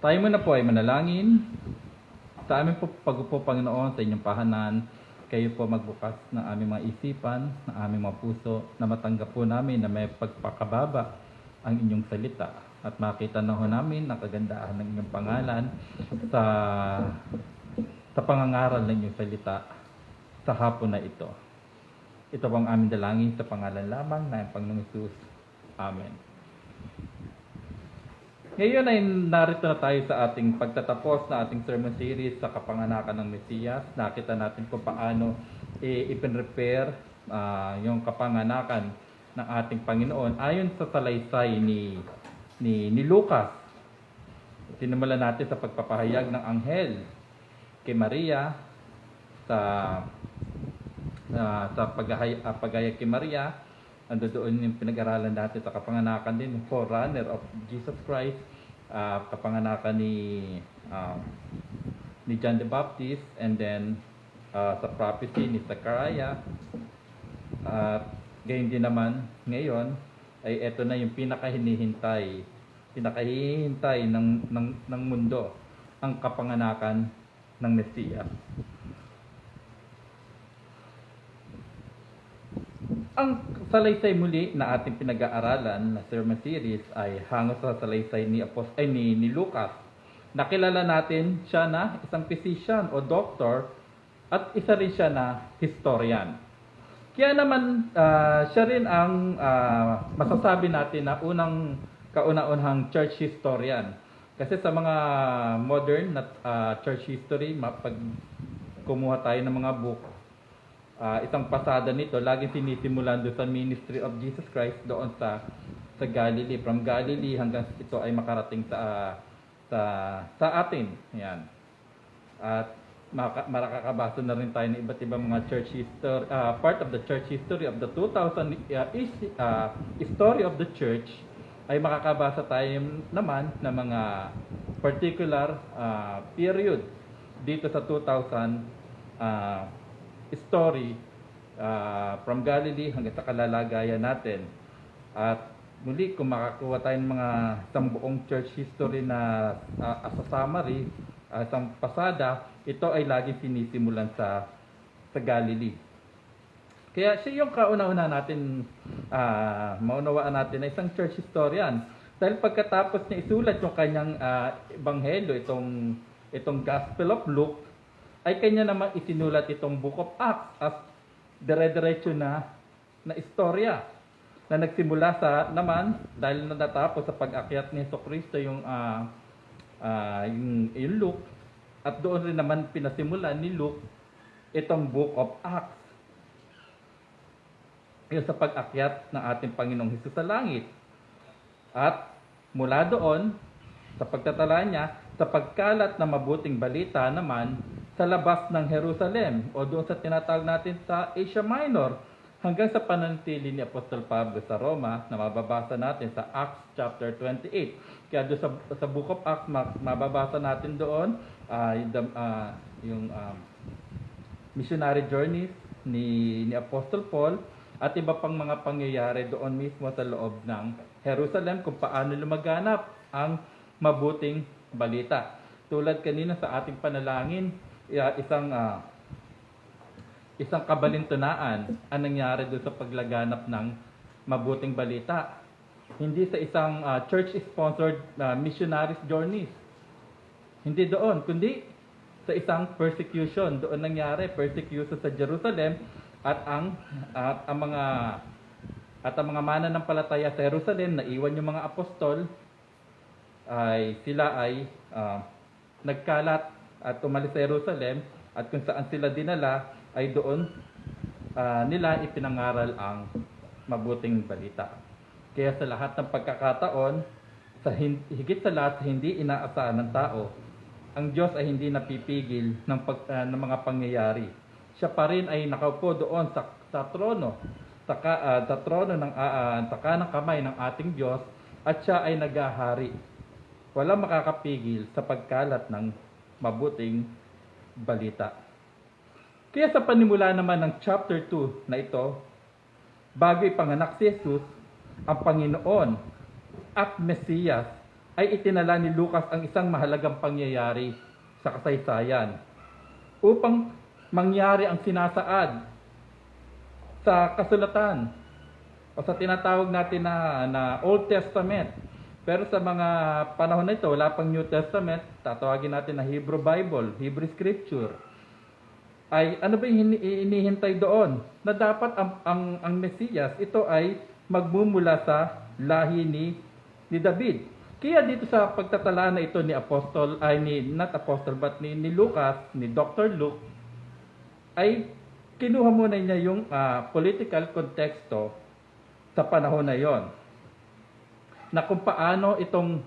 Tayo muna po ay manalangin. Sa aming po pagupo, Panginoon, sa inyong pahanan, kayo po magbukas ng aming mga isipan, ng aming mga puso, na matanggap po namin na may pagpakababa ang inyong salita. At makita na ho namin ang kagandahan ng inyong pangalan sa pangangaral ng inyong salita sa hapon na ito. Ito po ang aming dalangin sa pangalan lamang ng Panginoong Hesus. Amen. Ngayon ay narito na tayo sa ating pagtatapos na ating sermon series sa kapanganakan ng Mesiyas. Nakita natin kung paano i-prepare yung kapanganakan ng ating Panginoon ayon sa salaysay ni Lucas. Sinimulan natin sa pagpapahayag ng anghel kay Maria sa paghayag kay Maria. Ando doon yung pinag-aralan natin sa kapanganakan din, forerunner of Jesus Christ, kapanganakan ni John the Baptist, and then sa prophecy ni Zechariah. Gayon din naman ngayon ay eto na yung pinakahihintay ng mundo, ang kapanganakan ng Mesiyas. Ang salaysay muli na ating pinag-aaralan na sermon series ay hango sa salaysay ni Lucas. Nakilala natin siya na isang physician o doctor at isa rin siya na historian. Kaya naman siya rin ang masasabi natin na kauna-unahang church historian. Kasi sa mga modern na church history, pag kumuha tayo ng mga book, isang pasada nito, laging sinisimulan doon sa ministry of Jesus Christ doon sa Galilee. From Galilee hanggang ito ay makarating sa atin. Yan. At makakabasa na rin tayo ng iba't ibang mga church history, part of the church history of the 2000 story of the church, ay makakabasa tayo naman ng mga particular period dito sa 2000 story from Galilee hanggang sa kalalagayan natin. At muli, kung makakuha tayo ng mga sambuong church history na as a summary, isang pasada, ito ay lagi sinisimulan sa Galilee. Kaya siya yung kauna-una natin, maunawaan natin na isang church historian. Dahil pagkatapos niya isulat yung kanyang ebanghelyo, itong Gospel of Luke, ay kanya naman isinulat itong Book of Acts as dire-diretso na istorya na nagsimula sa naman dahil na natapos sa pag-akyat ni Jesucristo yung Luke, at doon rin naman pinasimulan ni Luke itong Book of Acts. Yun sa pag-akyat ng ating Panginoong Hesus sa langit. At mula doon, sa pagtatala niya, sa pagkalat na mabuting balita naman sa labas ng Jerusalem o doon sa tinatawag natin sa Asia Minor hanggang sa pananatili ni Apostol Pablo sa Roma na mababasa natin sa Acts chapter 28. Kaya doon sa Book of Acts, mababasa natin doon yung missionary journeys ni Apostol Paul at iba pang mga pangyayari doon mismo sa loob ng Jerusalem kung paano lumaganap ang mabuting balita. Tulad kanina sa ating panalangin, isang kabalintunaan ang nangyari doon sa paglaganap ng mabuting balita. Hindi sa isang church-sponsored missionaries journeys. Hindi doon, kundi sa isang persecution. Doon nangyari, persecution sa Jerusalem at ang mga mananampalataya sa Jerusalem na iwan yung mga apostol ay sila ay nagkalat at umalis sa Jerusalem at kung saan sila dinala ay doon nila ipinangaral ang mabuting balita. Kaya sa lahat ng pagkakataon, higit sa lahat hindi inaasahan ng tao, ang Diyos ay hindi napipigil ng mga pangyayari. Siya pa rin ay nakaupo doon sa trono, sa trono ng kanang kamay ng ating Diyos, at siya ay naghahari. Walang makakapigil sa pagkalat ng mabuting balita. Kaya sa panimula naman ng chapter 2 na ito, bago ipanganak si Jesus, ang Panginoon at Mesiyas, ay itinala ni Lucas ang isang mahalagang pangyayari sa kasaysayan upang mangyari ang sinasaad sa kasulatan o sa tinatawag natin na Old Testament. Pero sa mga panahon na ito, wala pang New Testament, tatawagin natin na Hebrew Bible, Hebrew Scripture. Ay ano ba yung inihintay doon? Na dapat ang Mesiyas, ito ay magmumula sa lahi ni David. Kaya dito sa pagtatala na ito ni Lucas, ni Dr. Luke, ay kinuha muna niya yung political konteksto sa panahon na yon. Na kung paano itong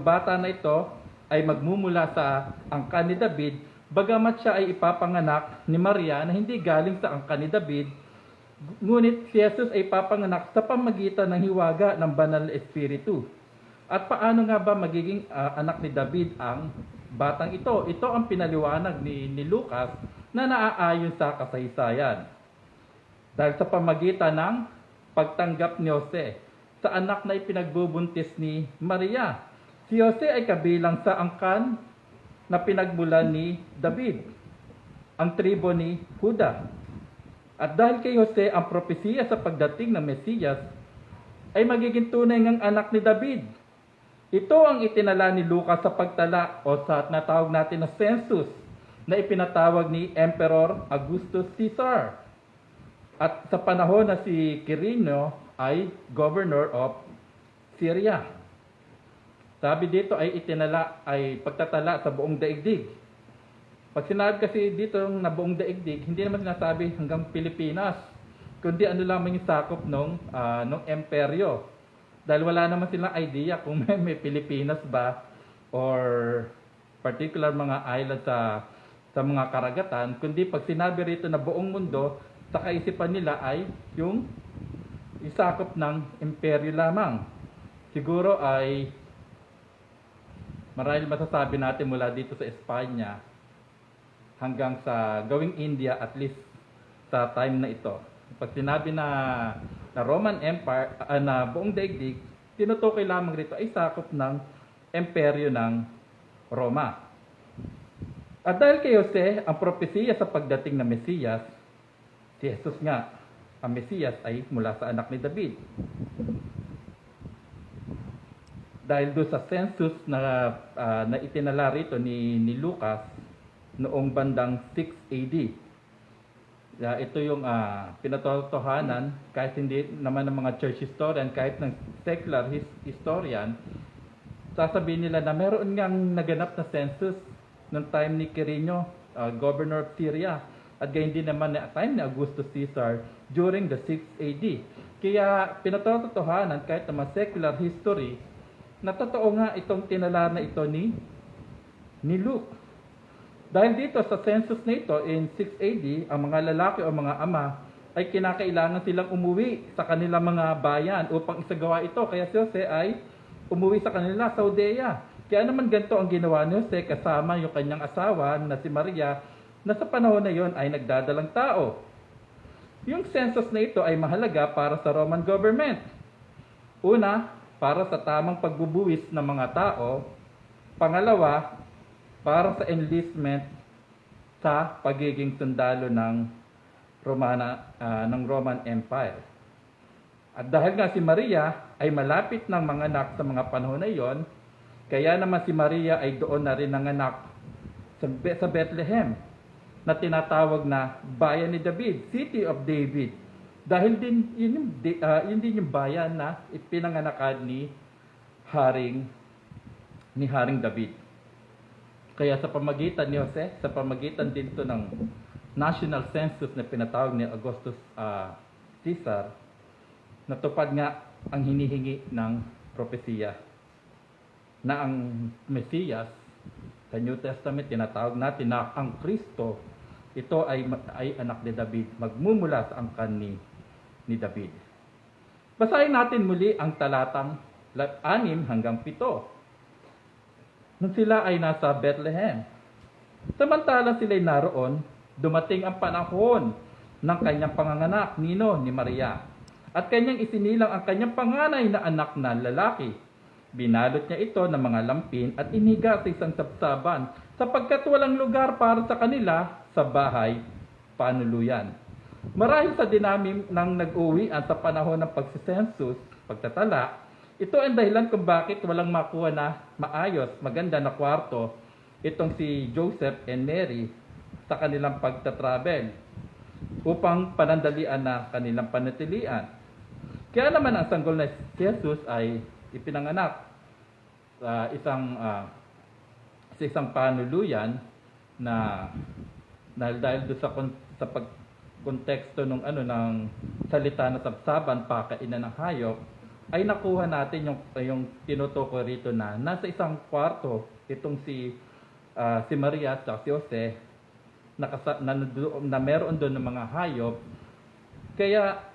bata na ito ay magmumula sa angkan ni David, bagamat siya ay ipapanganak ni Maria na hindi galing sa angkan ni David, ngunit si Jesus ay ipapanganak sa pamagitan ng hiwaga ng banal na Espiritu. At paano nga ba magiging anak ni David ang batang ito? Ito ang pinaliwanag ni Lucas na naaayon sa kasaysayan. Dahil sa pamagitan ng pagtanggap ni Jose sa anak na ipinagbubuntis ni Maria. Si Jose ay kabilang sa angkan na pinagmulan ni David, ang tribo ni Juda. At dahil kay Jose ang propesiya sa pagdating ng Mesiyas ay magiging tunay ngang anak ni David. Ito ang itinala ni Lucas sa pagtala o sa natawag natin na census na ipinatawag ni Emperor Augustus Caesar. At sa panahon na si Quirino ay governor of Syria. Sabi dito ay pagtatala sa buong daigdig. Pag sinabi kasi dito na buong daigdig, hindi naman sinasabi hanggang Pilipinas, kundi ano lamang yung sakop nung emperyo. Dahil wala naman silang idea kung may Pilipinas ba or particular mga island sa mga karagatan, kundi pag sinabi rito na buong mundo, sa kaisipan nila ay yung isakop ng imperyo lamang. Siguro ay marahil masasabi natin mula dito sa Espanya hanggang sa gawing India, at least sa time na ito. Pag sinabi na Roman Empire, na buong daigdig, tinutukoy lamang rito ay sakop ng imperyo ng Roma. At dahil kay Jose, ang propesiya sa pagdating ng Mesiyas, si Jesus nga, ang Mesiyas ay mula sa anak ni David. dahil doon sa census na itinala rito ni Lucas noong bandang 6 AD. Ito yung pinatotohanan kahit hindi naman ng mga church historian, kahit ng secular historian, sasabihin nila na meron ngang naganap na census noong time ni Quirino, governor of Syria, at gayon din naman na time ni Augustus Caesar during the 6th AD. Kaya pinatotohanan kahit ng mga secular history na totoo nga itong tinala na ito ni Luke. Dahil dito sa census na ito in 6 AD, ang mga lalaki o mga ama ay kinakailangan silang umuwi sa kanilang mga bayan upang isagawa ito. Kaya si Jose ay umuwi sa kanila sa Judea. Kaya naman ganito ang ginawa ni Jose kasama yung kanyang asawa na si Maria, na sa panahon na yon ay nagdadalang tao. Yung census na ito ay mahalaga para sa Roman government. Una, para sa tamang pagbubuwis ng mga tao. Pangalawa, para sa enlistment sa pagiging sundalo ng Roman Empire. At dahil nga si Maria ay malapit ng manganak sa mga panahon na iyon, kaya naman si Maria ay doon na rin nanganak sa Bethlehem, na tinatawag na bayan ni David, City of David. Dahil din yun din yung bayan na ipinanganakan ni Haring David. Kaya sa pamagitan ni Jose, sa pamagitan din to ng national census na pinatawag ni Augustus Caesar, natupad nga ang hinihingi ng propesiya na ang Mesiyas sa New Testament tinatawag natin na ang Kristo, ito ay anak ni David, magmumula sa angkan ni David. Basahin natin muli ang talatang 6 hanggang 7. Nung sila ay nasa Bethlehem, samantala sila'y naroon, dumating ang panahon ng kanyang panganganak, ni Maria, at kanyang isinilang ang kanyang panganay na anak na lalaki. Binalot niya ito ng mga lampin at iniga sa isang sabsaban, sapagkat walang lugar para sa kanila sa bahay panuluyan. Marahil sa dinami ng nag-uwian sa panahon ng pagsisensus, pagtatala, ito ang dahilan kung bakit walang makuha na maayos, maganda na kwarto itong si Joseph and Mary sa kanilang pagtatravel upang panandalian na kanilang panatilian. Kaya naman ang sanggol na si Jesus ay ipinanganak sa isang panuluyan na dahil doon sa konteksto ng salita na sabsaban, pakainan ng hayop, ay nakuha natin yung tinutukoy rito na nasa isang kwarto itong si Maria at si Jose na meron doon ng mga hayop. Kaya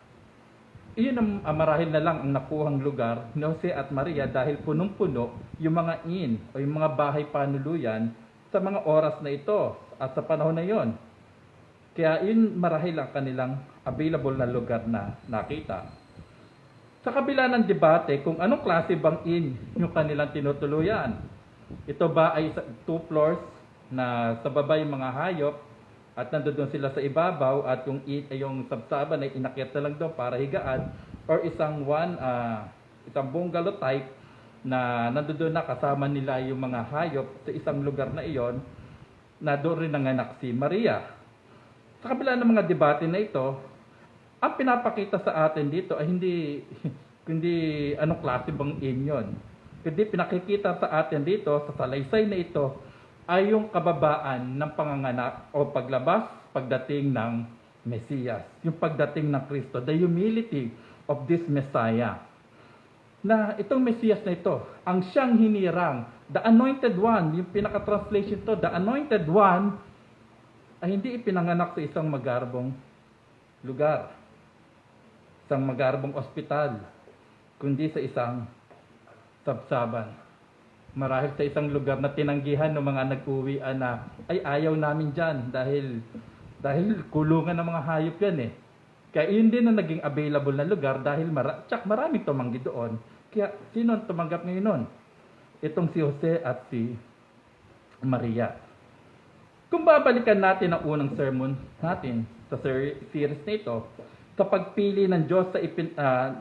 iyon ang marahil na lang ang nakuhang lugar ni Jose at Maria dahil punong-puno yung mga inn o yung mga bahay panuluyan sa mga oras na ito at sa panahon na yon. Kaya yun marahil ang kanilang available na lugar na nakita. Sa kabila ng debate kung anong klase bang inn yung kanilang tinutuluyan. Ito ba ay 2 floors na sa baba yung mga hayop at nandoon sila sa ibabaw at yung sabsaban ay inakyat na lang doon para higaan, or isang bungalow type na nandoon na kasama nila yung mga hayop sa isang lugar na iyon na doon rin nanganak si Maria. Sa kabila ng mga debate na ito, ang pinapakita sa atin dito ay hindi anong klase bang inn yun. Kundi pinakikita sa atin dito sa salaysay na ito ay yung kababaan ng panganganak o paglabas, pagdating ng Mesiyas, yung pagdating ng Kristo, the humility of this Messiah. Na itong Mesiyas na ito, ang siyang hinirang, the anointed one, yung pinaka-translation to, the anointed one, ay hindi ipinanganak sa isang magarbong lugar, isang magarbong ospital, kundi sa isang sabsaban. Marahil sa isang lugar na tinanggihan ng mga nag-uwian na ay ayaw namin dyan dahil kulungan ng mga hayop yan eh. Kaya yun din ang naging available na lugar dahil maraming tumanggi doon. Kaya sino ang tumanggap ngayon nun? Itong si Jose at si Maria. Kung babalikan natin ang unang sermon natin sa series na ito, sa pagpili ng Diyos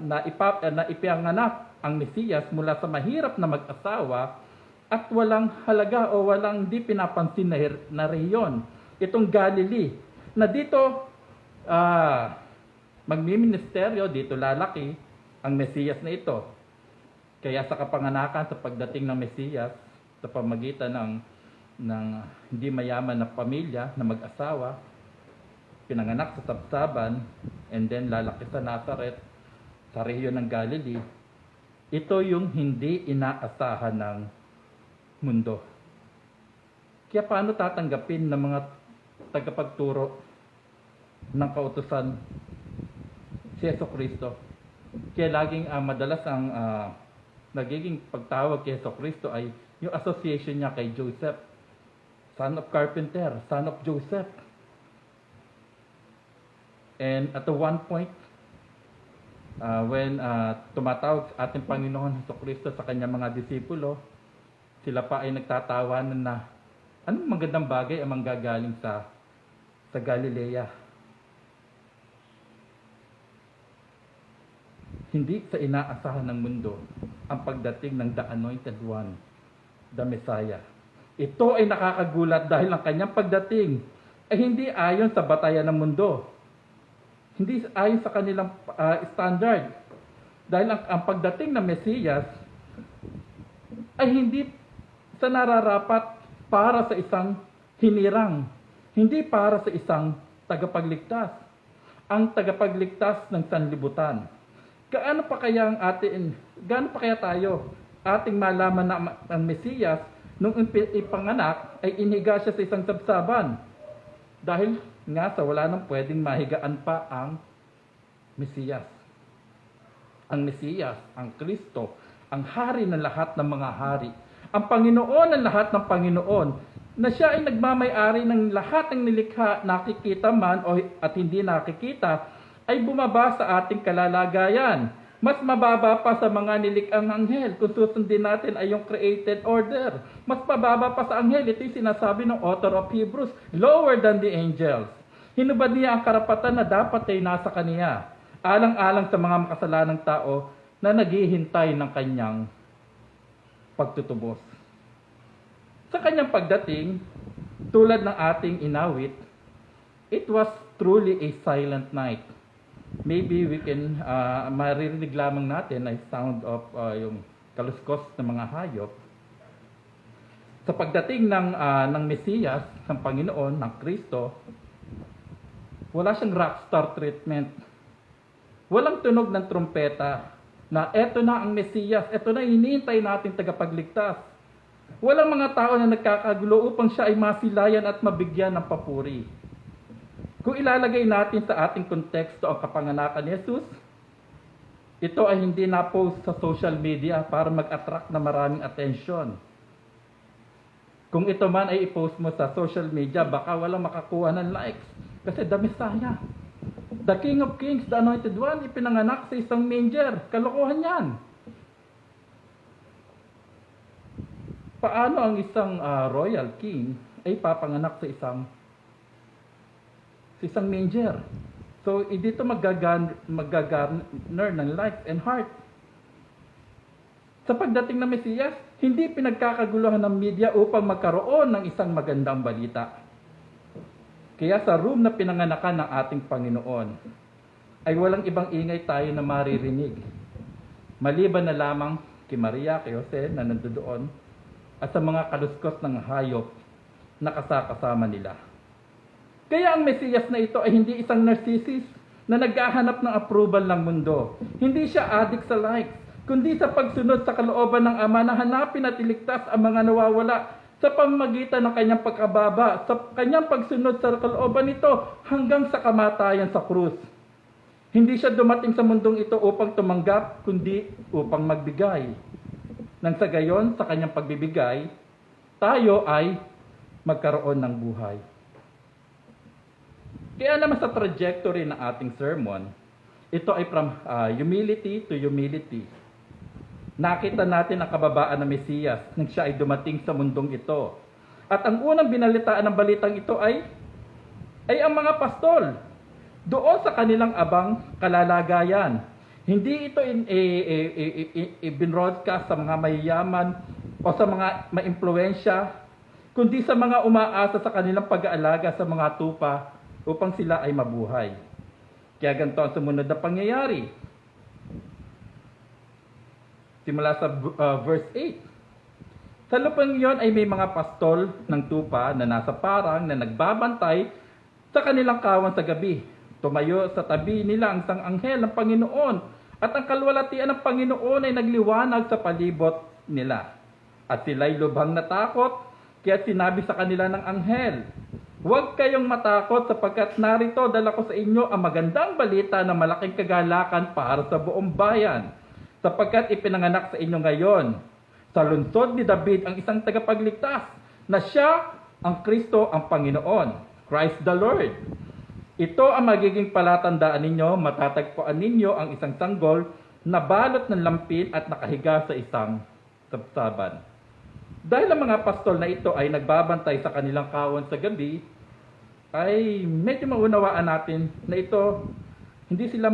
na ipianganak ang Mesiyas mula sa mahirap na mag-asawa at walang halaga o walang di pinapansin na rehiyon. Itong Galilee, na dito magmiministeryo, dito lalaki ang Mesiyas na ito. Kaya sa kapanganakan, sa pagdating ng Mesiyas, sa pamagitan ng hindi mayaman na pamilya na mag-asawa, pinanganak sa sabsaban, and then lalaki sa Nazareth, sa rehiyon ng Galilee, ito yung hindi inaasahan ng mundo. Kaya paano tatanggapin ng mga tagapagturo ng kautusan si Jesucristo? Kaya laging madalas ang nagiging pagtawag kay Jesucristo ay yung association niya kay Joseph, son of carpenter, son of Joseph. And at one point, when tumatawag ating Panginoon Jesucristo sa kanyang mga disipulo, sila pa ay nagtatawanan na anong magandang bagay ang manggagaling sa Galilea. Hindi sa inaasahan ng mundo ang pagdating ng The Anointed One, the Messiah. Ito ay nakakagulat dahil ang kanyang pagdating ay hindi ayon sa batayan ng mundo. Hindi ayon sa kanilang standard. Dahil ang pagdating ng Mesiyas ay hindi sa nararapat para sa isang hinirang, hindi para sa isang tagapagligtas, ang tagapagligtas ng sanlibutan. Gaano pa kaya tayo ating malaman na ang Mesiyas nung ipanganak ay inihiga siya sa isang sabsaban? Dahil nga sa wala nang pwedeng mahigaan pa ang Mesiyas. Ang Mesiyas, ang Kristo, ang hari ng lahat ng mga hari, ang Panginoon ng lahat ng Panginoon, na siya ay nagmamay-ari ng lahat ng nilikha, nakikita man at hindi nakikita, ay bumaba sa ating kalalagayan. Mas mababa pa sa mga nilikhang anghel. Kung susundin natin ay yung created order. Mas mababa pa sa anghel. Ito yung sinasabi ng author of Hebrews, lower than the angels. Hinubad niya ang karapatan na dapat ay nasa kaniya, alang-alang sa mga makasalanang tao na naghihintay ng kanyang pagtutubos. Sa kanyang pagdating, tulad ng ating inawit, it was truly a silent night. Maybe we can maririnig lamang natin ay sound of yung kaluskos ng mga hayop. Sa pagdating ng Mesiyas, ng Panginoon, ng Kristo, wala siyang rockstar treatment. Walang tunog ng trumpeta na eto na ang Mesiyas, eto na hinihintay natin tagapagligtas. Walang mga tao na nagkakagulo upang siya ay masilayan at mabigyan ng papuri. Kung ilalagay natin sa ating konteksto ang kapanganakan ni Jesus, ito ay hindi na-post sa social media para mag-attract na maraming attention. Kung ito man ay i-post mo sa social media, baka walang makakuha ng likes. Kasi the Messiah, the King of Kings, the Anointed One, ipinanganak sa isang manger. Kalokohan yan. Paano ang isang royal king ay papanganak sa isang manger? So, dito magagarner ng likes and heart. Sa pagdating ng Mesiyas, hindi pinagkakaguluhan ng media upang magkaroon ng isang magandang balita. Kaya sa room na pinanganakan ng ating Panginoon, ay walang ibang ingay tayo na maririnig. Maliban na lamang kay Maria, kay Jose na nandoon, at sa mga kaluskos ng hayop na kasama nila. Kaya ang Mesiyas na ito ay hindi isang narcissist na naghahanap ng approval ng mundo. Hindi siya addict sa likes, kundi sa pagsunod sa kalooban ng Ama na hanapin at iligtas ang mga nawawala sa pamamagitan ng kanyang pagkababa, sa kanyang pagsunod sa kalooban nito hanggang sa kamatayan sa krus. Hindi siya dumating sa mundong ito upang tumanggap, kundi upang magbigay. Nang sa gayon, sa kanyang pagbibigay, tayo ay magkaroon ng buhay. Kaya naman sa trajectory ng ating sermon, ito ay from humility to humility. Nakita natin ang kababaan ng Mesiyas nang siya ay dumating sa mundong ito. At ang unang binalitaan ng balitang ito ay ang mga pastol. Doon sa kanilang abang kalalagayan. Hindi ito ibinroadcast sa mga mayayaman o sa mga maimpluwensya, kundi sa mga umaasa sa kanilang pag-aalaga sa mga tupa upang sila ay mabuhay. Kaya ganito ang sumunod na pangyayari. Simula sa verse 8. Sa lupang iyon ay may mga pastol ng tupa na nasa parang na nagbabantay sa kanilang kawan sa gabi. Tumayo sa tabi nila ang isang anghel ng Panginoon at ang kalwalatian ng Panginoon ay nagliwanag sa palibot nila. At sila'y lubhang natakot, kaya sinabi sa kanila ng anghel, "Huwag kayong matakot sapagkat narito dala ko sa inyo ang magandang balita na malaking kagalakan para sa buong bayan. Sapagkat ipinanganak sa inyo ngayon sa lungsod ni David ang isang tagapagligtas na siya ang Kristo ang Panginoon, Christ the Lord. Ito ang magiging palatandaan ninyo, matatagpuan ninyo ang isang sanggol na balot ng lampin at nakahiga sa isang sabsaban." Dahil ang mga pastol na ito ay nagbabantay sa kanilang kawan sa gabi, ay medyo maunawaan natin na ito, hindi sila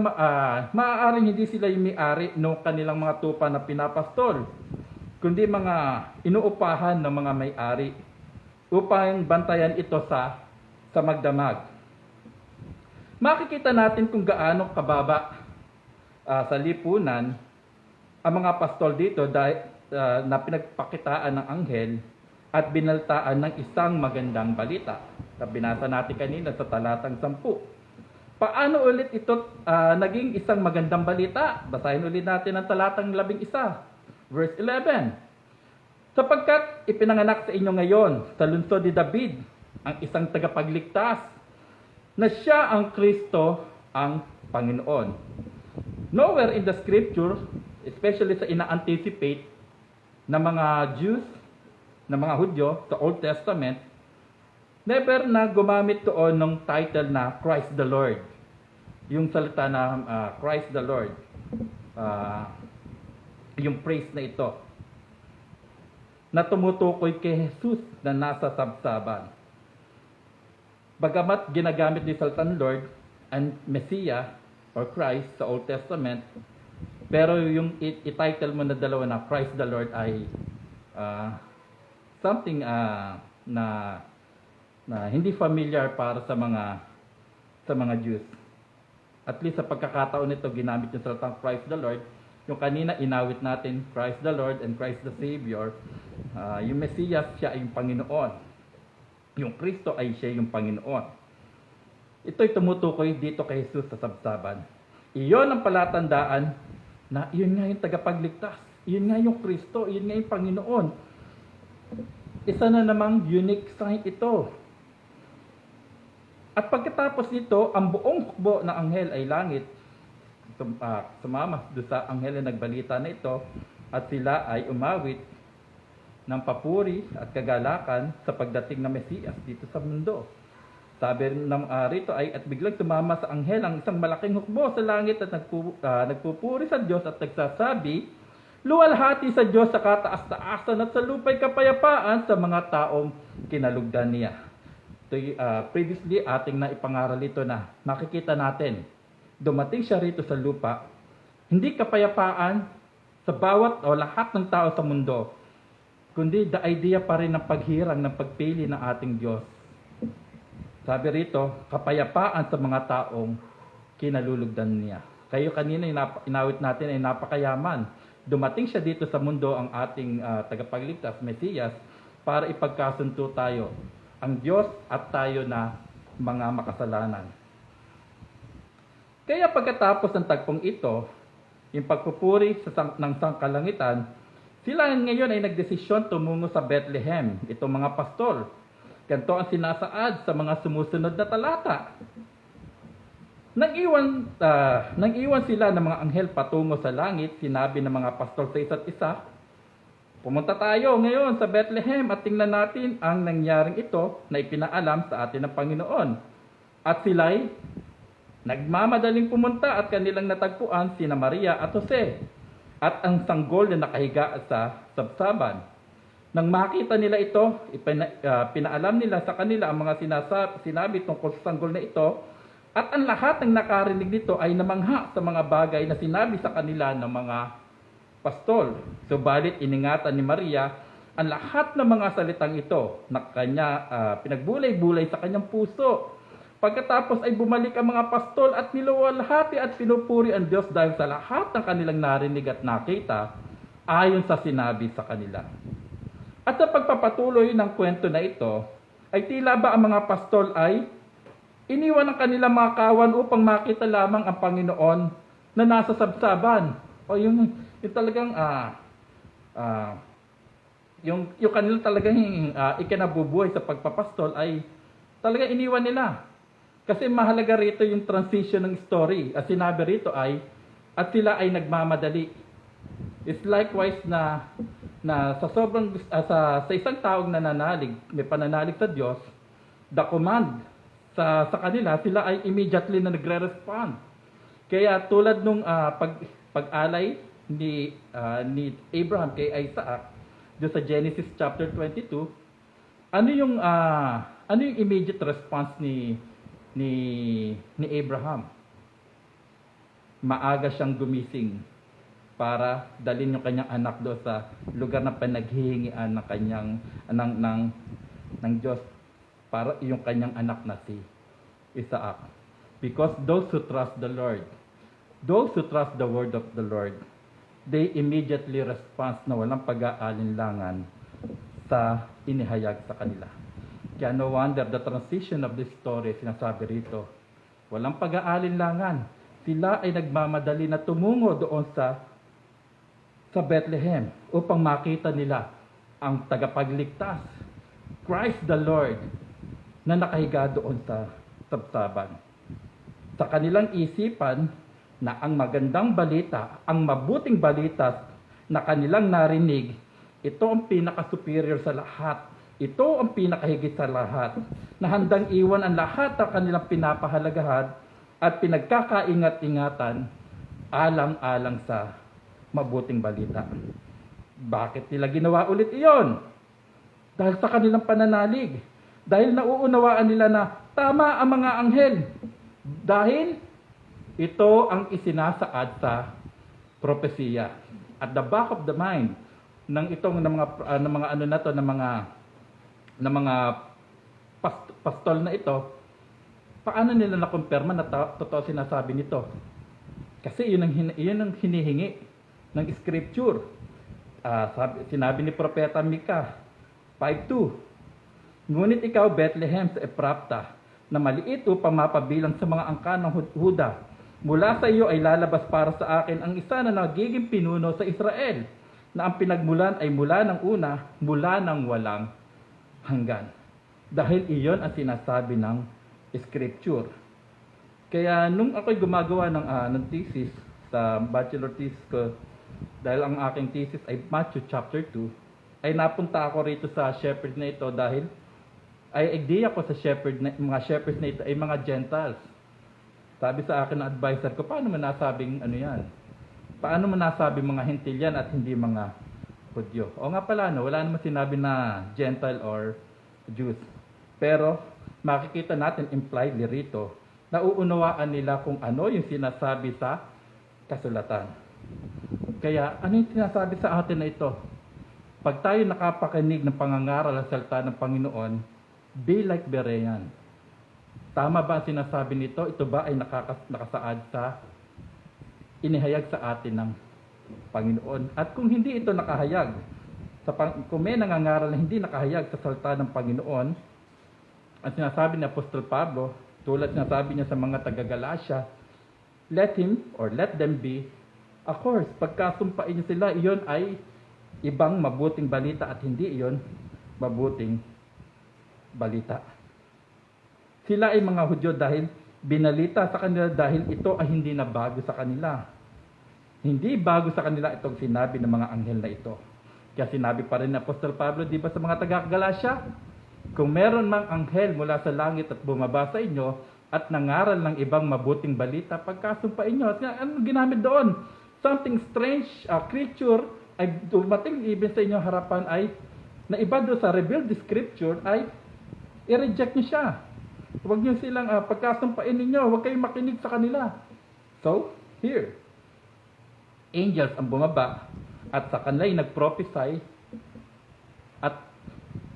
maaaring hindi sila yung may-ari ng kanilang mga tupa na pinapastol, kundi mga inuupahan ng mga may-ari upang bantayan ito sa magdamag. Makikita natin kung gaano kababa sa lipunan ang mga pastol dito na pinagpakitaan ng anghel at binaltaan ng isang magandang balita. Binasa natin kanina sa talatang 10. Paano ulit ito naging isang magandang balita? Basahin ulit natin ang talatang 11, verse 11. Sapagkat ipinanganak sa inyo ngayon sa lungsod ni David ang isang tagapagligtas na siya ang Kristo ang Panginoon. Nowhere in the scripture, especially sa ina-anticipate na mga Jews, na mga Hudyo sa Old Testament, never na gumamit doon ng title na Christ the Lord. Yung salita na Christ the Lord. Yung praise na ito. Na tumutukoy kay Jesus na nasa sabsaban. Bagamat ginagamit ni salitang Lord and Messiah or Christ sa Old Testament, pero yung i-title mo na dalawa na Christ the Lord ay something na hindi familiar para sa mga Jews. At least sa pagkakataon nito, ginamit yung salitang Christ the Lord. Yung kanina inawit natin, Christ the Lord and Christ the Savior. Yung Messias, siya ay yung Panginoon. Yung Kristo ay siya yung Panginoon. Ito'y tumutukoy dito kay Jesus sa sabsaban. Iyon ang palatandaan na iyon nga yung tagapagligtas. Iyon nga yung Kristo. Iyon nga yung Panginoon. Isa na namang unique sign ito. At pagkatapos nito, ang buong hukbo ng anghel ay langit. Sumama doon sa anghel na nagbalita na ito at sila ay umawit ng papuri at kagalakan sa pagdating ng Mesiyas dito sa mundo. Sabi rito ay at biglang tumama sa anghel ang isang malaking hukbo sa langit at nagpupuri sa Diyos at nagsasabi, "Luwalhati sa Diyos sa kataas-taasan at sa lupa'y kapayapaan sa mga taong kinalugdan niya." Previously ating naipangaral ito na makikita natin. Dumating siya rito sa lupa, hindi kapayapaan sa bawat o lahat ng tao sa mundo, kundi the idea pa rin ng paghirang ng pagpili ng ating Diyos. Sabi rito, kapayapaan sa mga taong kinalulugdan niya. Kayo kanina inawit natin ay napakayaman. Dumating siya dito sa mundo ang ating tagapagligtas, Mesiyas, para ipagkasunto tayo, ang Diyos at tayo na mga makasalanan. Kaya pagkatapos ng tagpong ito, yung pagpupuri ng sangkalangitan, sila ngayon ay nagdesisyon tumungo sa Bethlehem, itong mga pastol. Ganito ang sinasaad sa mga sumusunod na talata. Nag-iwan sila ng mga anghel patungo sa langit, sinabi ng mga pastol sa isa't isa, "Pumunta tayo ngayon sa Bethlehem at tingnan natin ang nangyaring ito na ipinaalam sa atin ng Panginoon." At sila'y nagmamadaling pumunta at kanilang natagpuan sina Maria at Jose at ang sanggol na nakahiga sa sabsaban. Nang makita nila ito, pinaalam nila sa kanila ang mga sinabi tungkol sa sanggol na ito At ang lahat ng nakarinig nito ay namangha sa mga bagay na sinabi sa kanila ng mga pastol. Subalit iningatan ni Maria ang lahat ng mga salitang ito na kanya pinagbulay-bulay sa kanyang puso. Pagkatapos ay bumalik ang mga pastol at niluwalhati at pinupuri ang Diyos dahil sa lahat ng kanilang narinig at nakita ayon sa sinabi sa kanila. At sa pagpapatuloy ng kwento na ito, ay tila ba ang mga pastol ay iniwan ang kanilang mga kawan upang makita lamang ang Panginoon na nasa sabsaban. O yung talagang yung kanilang talagang ikinabubuhay sa pagpapastol ay talagang iniwan nila. Kasi mahalaga rito yung transition ng story. At sinabi rito ay, at sila ay nagmamadali. It's likewise na sa sobrang sa isang taong nananalig, may pananalig sa Diyos, the command sa kanila, sila ay immediately na nagre-respond. Kaya tulad nung pag-alay ni Abraham kay Isaac, doon sa Genesis chapter 22, ano yung immediate response ni Abraham? Maaga siyang gumising para dalhin yung kanyang anak doon sa lugar na pinaghihingian ng kanyang ng Diyos para yung kanyang anak na si Isaac. Because those who trust the Lord, those who trust the word of the Lord, they immediately respond na walang pag-aalinlangan sa inihayag sa kanila. Kaya no wonder the transition of this story, sinasabi rito, walang pag-aalinlangan. Sila ay nagmamadali na tumungo doon sa Bethlehem upang makita nila ang tagapagligtas, Christ the Lord, na nakahiga doon sa sabsaban. Sa kanilang isipan na ang magandang balita, ang mabuting balita na kanilang narinig, ito ang pinaka-superior sa lahat. Ito ang pinakahigit sa lahat, na handang iwan ang lahat ng kanilang pinapahalagahan at pinagkakaingat-ingatan alang-alang sa mabuting balita. Bakit nila ginawa ulit iyon? Dahil sa kanilang pananalig. Dahil nauunawaan nila na tama ang mga anghel. Dahil ito ang isinasaad sa propesiya. At the back of the mind ng mga pastol na ito, paano nila nakumpirma na totoo sinasabi nito? Kasi yun ang hinihingi ng scripture. Sinabi ni Propeta Mika 5:2, ngunit ikaw, Bethlehem sa Ephrathah, na maliit upang mapabilang sa mga angkan ng Huda, mula sa iyo ay lalabas para sa akin ang isa na nagiging pinuno sa Israel, na ang pinagmulan ay mula ng una, mula ng walang hanggan. Dahil iyon ang sinasabi ng scripture. Kaya nung ako'y gumagawa ng thesis, sa bachelor thesis ko, dahil ang aking thesis ay Matthew chapter 2, ay napunta ako rito sa shepherd na ito dahil ay idea ko sa mga shepherds na ito ay mga Gentiles. Sabi sa akin ng advisor ko, paano mo nasabing ano yan? Paano mo nasabing mga Hentil yan at hindi mga Hudyo? O nga pala, wala naman sinabi na Gentile or Jews. Pero makikita natin impliedly rito, nauunawaan nila kung ano yung sinasabi sa kasulatan. Kaya ano yung sinasabi sa atin na ito? Pag tayo nakapakinig ng pangangaral at salita ng Panginoon, be like Berean. Tama ba ang sinasabi nito? Ito ba ay nakasaad sa inihayag sa atin ng Panginoon? At kung hindi ito nakahayag, kung may nangangaral na hindi nakahayag sa salita ng Panginoon, ang sinasabi ni Apostol Pablo, tulad sinasabi niya sa mga taga-Galatia, let them be a curse. Pagkasumpain niyo sila, iyon ay ibang mabuting balita at hindi iyon mabuting balita. Sila ay mga Hudyo dahil binalita sa kanila dahil ito ay hindi na bago sa kanila. Hindi bago sa kanila itong sinabi ng mga anghel na ito. Kaya sinabi pa rin ni Apostol Pablo, di ba sa mga taga-Galatia, kung meron mang anghel mula sa langit at bumaba sa inyo at nangaral ng ibang mabuting balita, pagkasumpain nyo. Ano ginamit doon? Something strange, a creature ay dumating even sa inyong harapan ay na iba doon sa revealed scripture ay i-reject nyo siya. Huwag niyo silang pagkasumpain ninyo, huwag kayong makinig sa kanila. So, here, angels ang bumaba at sa kanila yung nag-prophesy at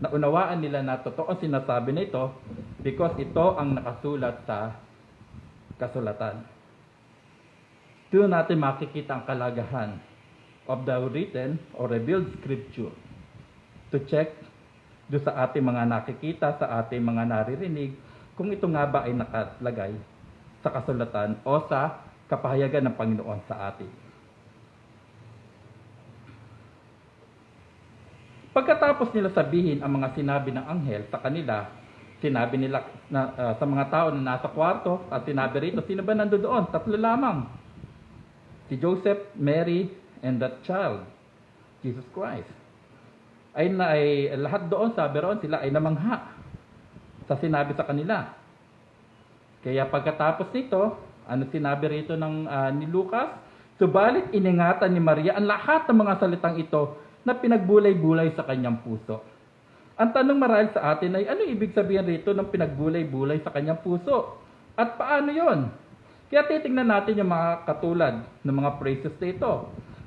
naunawaan nila na totoo ang sinasabi na ito because ito ang nakasulat sa kasulatan. Doon natin makikita ang kalagahan of the written or revealed scripture to check do sa ating mga nakikita, sa ating mga naririnig, kung ito nga ba ay nakalagay sa kasulatan o sa kapahayagan ng Panginoon sa atin. Pagkatapos nila sabihin ang mga sinabi ng anghel sa kanila, sinabi nila sa mga tao na nasa kwarto at sinabi rito, sino ba nandoon? 3 lamang. Si Joseph, Mary, and that child, Jesus Christ. Ay lahat doon, sabi roon, sila ay namangha sa sinabi sa kanila. Kaya pagkatapos nito, ano sinabi rito ni Lucas? Subalit iningatan ni Maria ang lahat ng mga salitang ito na pinagbulay-bulay sa kanyang puso. Ang tanong marahil sa atin ay, ano ibig sabihin rito ng pinagbulay-bulay sa kanyang puso? At paano yon? Kaya titingnan natin yung mga katulad ng mga phrases na ito.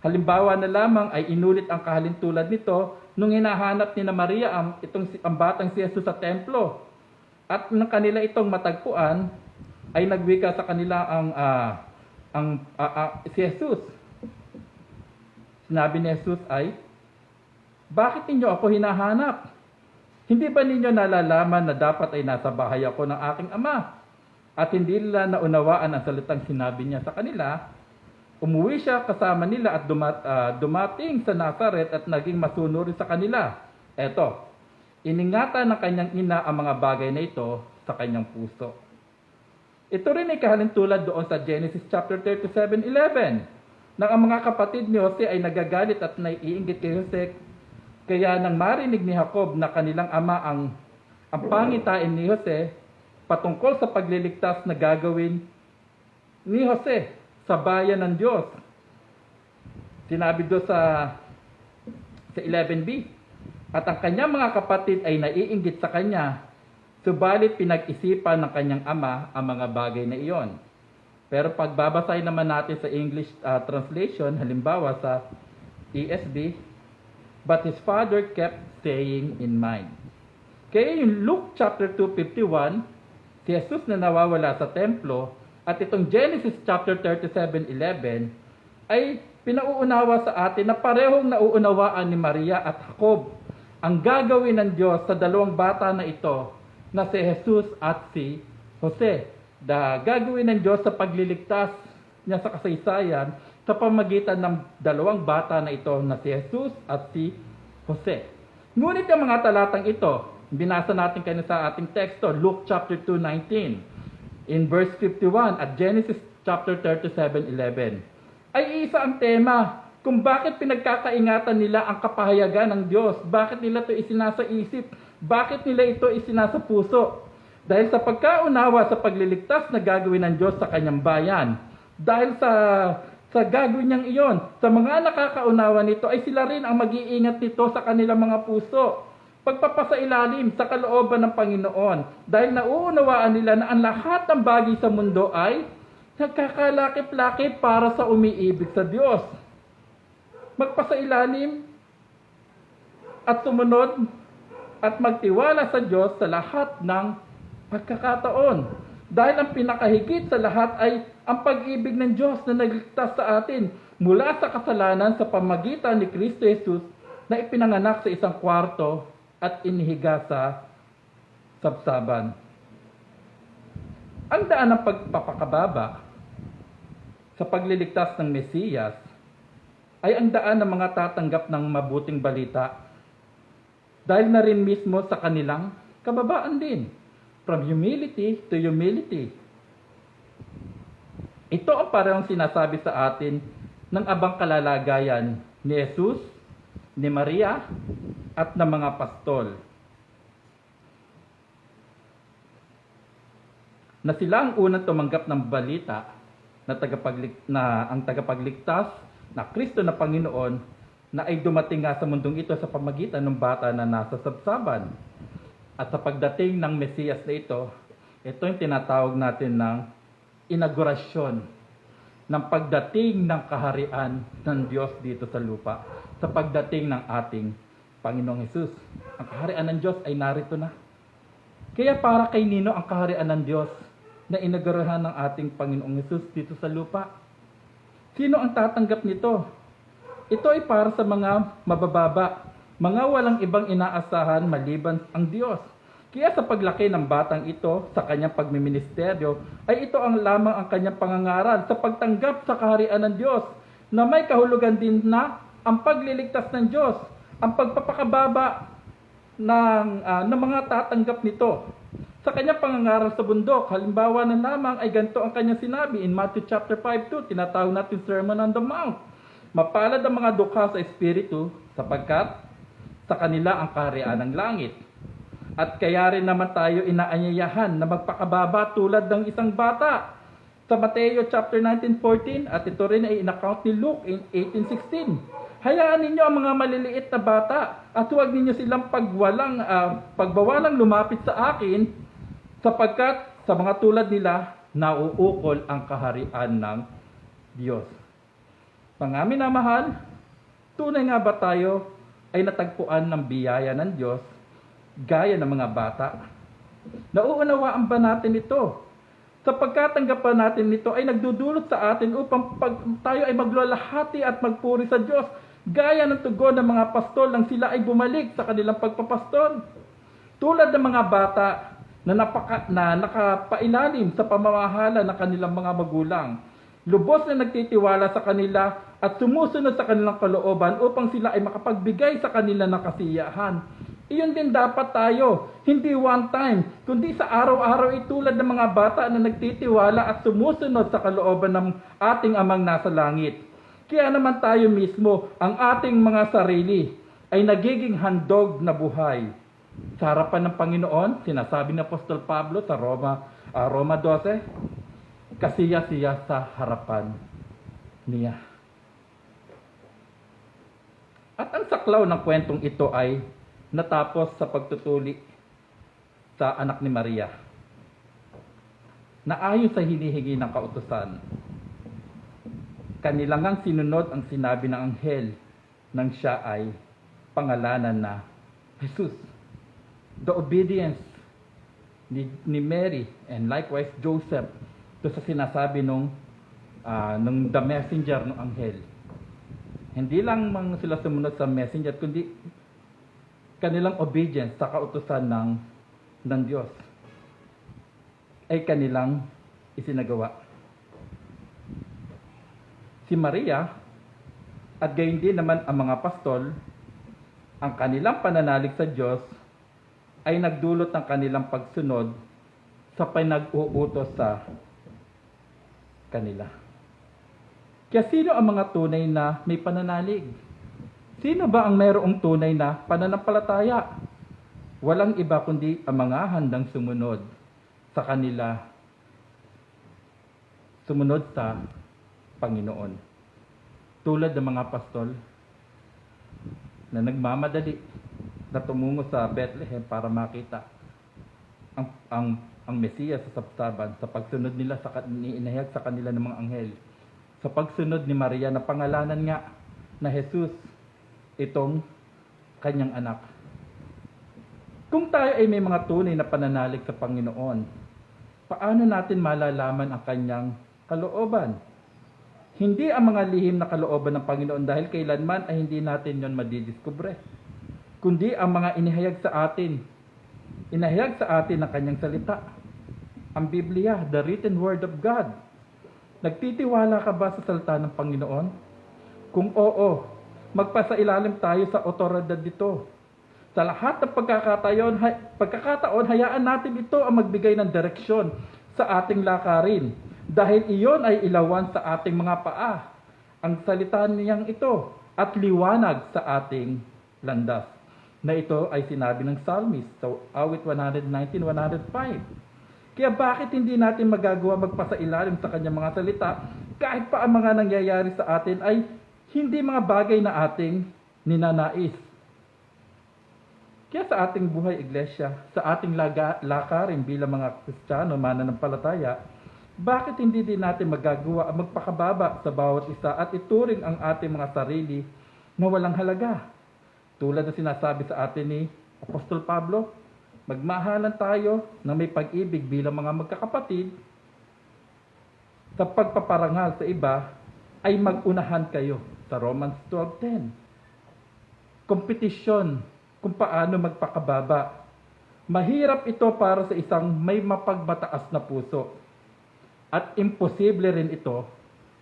Halimbawa na lamang ay inulit ang kahalintulad nito nung hinahanap ni na Maria ang batang si Jesus sa templo. At nang kanila itong matagpuan, ay nagwika sa kanila si Jesus. Sinabi ni Jesus ay, bakit ninyo ako hinahanap? Hindi ba ninyo nalalaman na dapat ay nasa bahay ako ng aking ama? At hindi nila naunawaan ang salitang sinabi niya sa kanila. Umuwi siya kasama nila at dumating sa Nazareth at naging masunuri sa kanila. Eto, iningatan ng kanyang ina ang mga bagay na ito sa kanyang puso. Ito rin ay kahalintulad doon sa Genesis chapter 37:11, nang ang mga kapatid ni Jose ay nagagalit at naiinggit kay Jose, kaya nang marinig ni Jacob na kanilang ama ang pangitain ni Jose patungkol sa pagliligtas na gagawin ni Jose sa bayan ng Diyos. Sinabi doon sa 11b, at ang kanyang mga kapatid ay naiinggit sa kanya, subalit pinag-isipan ng kanyang ama ang mga bagay na iyon. Pero pagbabasay naman natin sa English translation, halimbawa sa ESV, but his father kept staying in mind. Kaya yung Luke chapter 2:51, si Jesus na nawawala sa templo, at itong Genesis chapter 37:11 ay pinauunawa sa atin na parehong nauunawaan ni Maria at Jacob ang gagawin ng Diyos sa dalawang bata na ito na si Jesus at si Jose. Gagawin ng Diyos sa pagliligtas niya sa kasaysayan sa pamagitan ng dalawang bata na ito na si Jesus at si Jose. Ngunit ang mga talatang ito, binasa natin kanina sa ating teksto, Luke chapter 2:19. In verse 51 at Genesis chapter 37:11, ay isa ang tema kung bakit pinagkakaingatan nila ang kapahayagan ng Diyos, bakit nila ito isinasa isip, bakit nila ito isinasa puso. Dahil sa pagkaunawa sa pagliligtas na gagawin ng Diyos sa kanyang bayan, dahil sa gagawin niyang iyon, sa mga nakakaunawa nito ay sila rin ang mag-iingat nito sa kanilang mga puso. Pagpapasailalim sa kalooban ng Panginoon dahil nauunawaan nila na ang lahat ng bagay sa mundo ay nagkakalakip-lakip para sa umiibig sa Diyos. Magpasailalim at sumunod at magtiwala sa Diyos sa lahat ng pagkakataon. Dahil ang pinakahigit sa lahat ay ang pag-ibig ng Diyos na nagligtas sa atin mula sa kasalanan sa pamagitan ni Kristo Jesus na ipinanganak sa isang kwarto at inihiga sa sabsaban. Ang daan ng pagpapakababa sa pagliligtas ng Mesiyas ay ang daan ng mga tatanggap ng mabuting balita dahil na rin mismo sa kanilang kababaan din. From humility to humility. Ito ang parehong sinasabi sa atin ng abang kalalagayan ni Jesus, ni Maria, at ng mga pastol. Na sila ang unang tumanggap ng balita na ang tagapagligtas na Kristo na Panginoon na ay dumating nga sa mundong ito sa pamagitan ng bata na nasa sabsaban. At sa pagdating ng Mesiyas na ito Ito yung tinatawag natin ng inaugurasyon ng pagdating ng kaharian ng Diyos dito sa lupa, sa pagdating ng ating Panginoong Hesus. Ang kaharian ng Diyos ay narito na. Kaya para kay nino ang kaharian ng Diyos na inaugurahan ng ating Panginoong Hesus dito sa lupa? Sino ang tatanggap nito? Ito ay para sa mga mabababa, mga walang ibang inaasahan maliban ang Diyos. Kaya sa paglaki ng batang ito sa kanyang pagmiministeryo, ay ito ang lamang ang kanyang pangangaral sa pagtanggap sa kaharian ng Diyos, na may kahulugan din na ang pagliligtas ng Diyos, ang pagpapakababa ng mga tatanggap nito. Sa kanyang pangangaral sa bundok, halimbawa na lamang ay ganito ang kanyang sinabi in Matthew chapter 5:2, tinatawag natin Sermon on the Mount. Mapalad ang mga dukha sa espiritu, sapagkat sa kanila ang kaharian ng langit. At kaya rin naman tayo inaanyayahan na magpakababa tulad ng isang bata. Sa Mateo chapter 19:14, at ito rin ay in-account ni Luke in 18:16. Hayaan ninyo ang mga maliliit na bata at huwag ninyo silang pagbawalang lumapit sa akin, sapagkat sa mga tulad nila nauukol ang kaharian ng Diyos. Mga minamahal, tunay nga ba tayo ay natagpuan ng biyaya ng Diyos gaya ng mga bata? Nauunawaan ba natin ito? Sa pagkatanggapan natin nito ay nagdudulot sa atin upang tayo ay magluwalhati at magpuri sa Diyos, gaya ng tugon ng mga pastol nang sila ay bumalik sa kanilang pagpapastol. Tulad ng mga bata na nakapailalim sa pamamahala ng kanilang mga magulang, lubos na nagtitiwala sa kanila at sumusunod sa kanilang kalooban upang sila ay makapagbigay sa kanila ng kasiyahan. Iyon din dapat tayo, hindi one time, kundi sa araw-araw itulad ng mga bata na nagtitiwala at sumusunod sa kalooban ng ating Amang nasa langit. Kaya naman tayo mismo, ang ating mga sarili, ay nagiging handog na buhay. Sa harapan ng Panginoon, sinasabi ni Apostol Pablo sa Roma 12, kasiya-siya sa harapan niya. At ang saklaw ng kwentong ito ay natapos sa pagtutuli sa anak ni Maria, na ayon sa hinihingi ng kautusan. Kanilang ang sinunod ang sinabi ng anghel nang siya ay pangalanan na Jesus. The obedience ni Mary and likewise Joseph to sa sinasabi nung the messenger ng anghel. Hindi lang sila sumunod sa messenger, kundi kanilang obedience sa kautusan ng Diyos ay kanilang isinagawa. Si Maria at gayon din naman ang mga pastol, ang kanilang pananalig sa Diyos ay nagdulot ng kanilang pagsunod sa pinag-uutos sa kanila. Kaya sino ang mga tunay na may pananalig? Sino ba ang mayroong tunay na pananampalataya? Walang iba kundi ang mga handang sumunod sa kanila, sumunod sa Panginoon. Tulad ng mga pastol na nagmamadali na tumungo sa Bethlehem para makita ang Mesiyas sa sabsaban sa pagsunod nila inahayag sa kanila ng mga anghel. Sa pagsunod ni Maria na pangalanan nga na Jesus, itong kanyang anak. Kung tayo ay may mga tunay na pananalig sa Panginoon, paano natin malalaman ang kanyang kalooban? Hindi ang mga lihim na kalooban ng Panginoon dahil kailanman ay hindi natin yon madidiskubre, kundi ang mga inihayag sa atin ng kanyang salita. Ang Biblia, the written word of God. Nagtitiwala ka ba sa salita ng Panginoon? Kung oo, magpasailalim tayo sa otoridad dito. Sa lahat ng pagkakataon, hayaan natin ito ang magbigay ng direksyon sa ating lakarin. Dahil iyon ay ilawan sa ating mga paa. Ang salita niyang ito at liwanag sa ating landas. Na ito ay sinabi ng psalmist sa awit 119:105. Kaya bakit hindi natin magagawa magpasailalim sa kanyang mga salita kahit pa ang mga nangyayari sa atin ay hindi mga bagay na ating ninanais? Kaya sa ating buhay, iglesia, sa ating lakarin bilang mga Kristiyano, mananampalataya, bakit hindi din natin magagawa ang magpakababa sa bawat isa at ituring ang ating mga sarili na walang halaga? Tulad na sinasabi sa atin ni Apostol Pablo, magmahalan tayo na may pag-ibig bilang mga magkakapatid. Sa pagpaparangal sa iba, ay mag-unahan kayo sa Romans 12:10. Kompetisyon kung paano magpakababa. Mahirap ito para sa isang may mapagbataas na puso. At imposible rin ito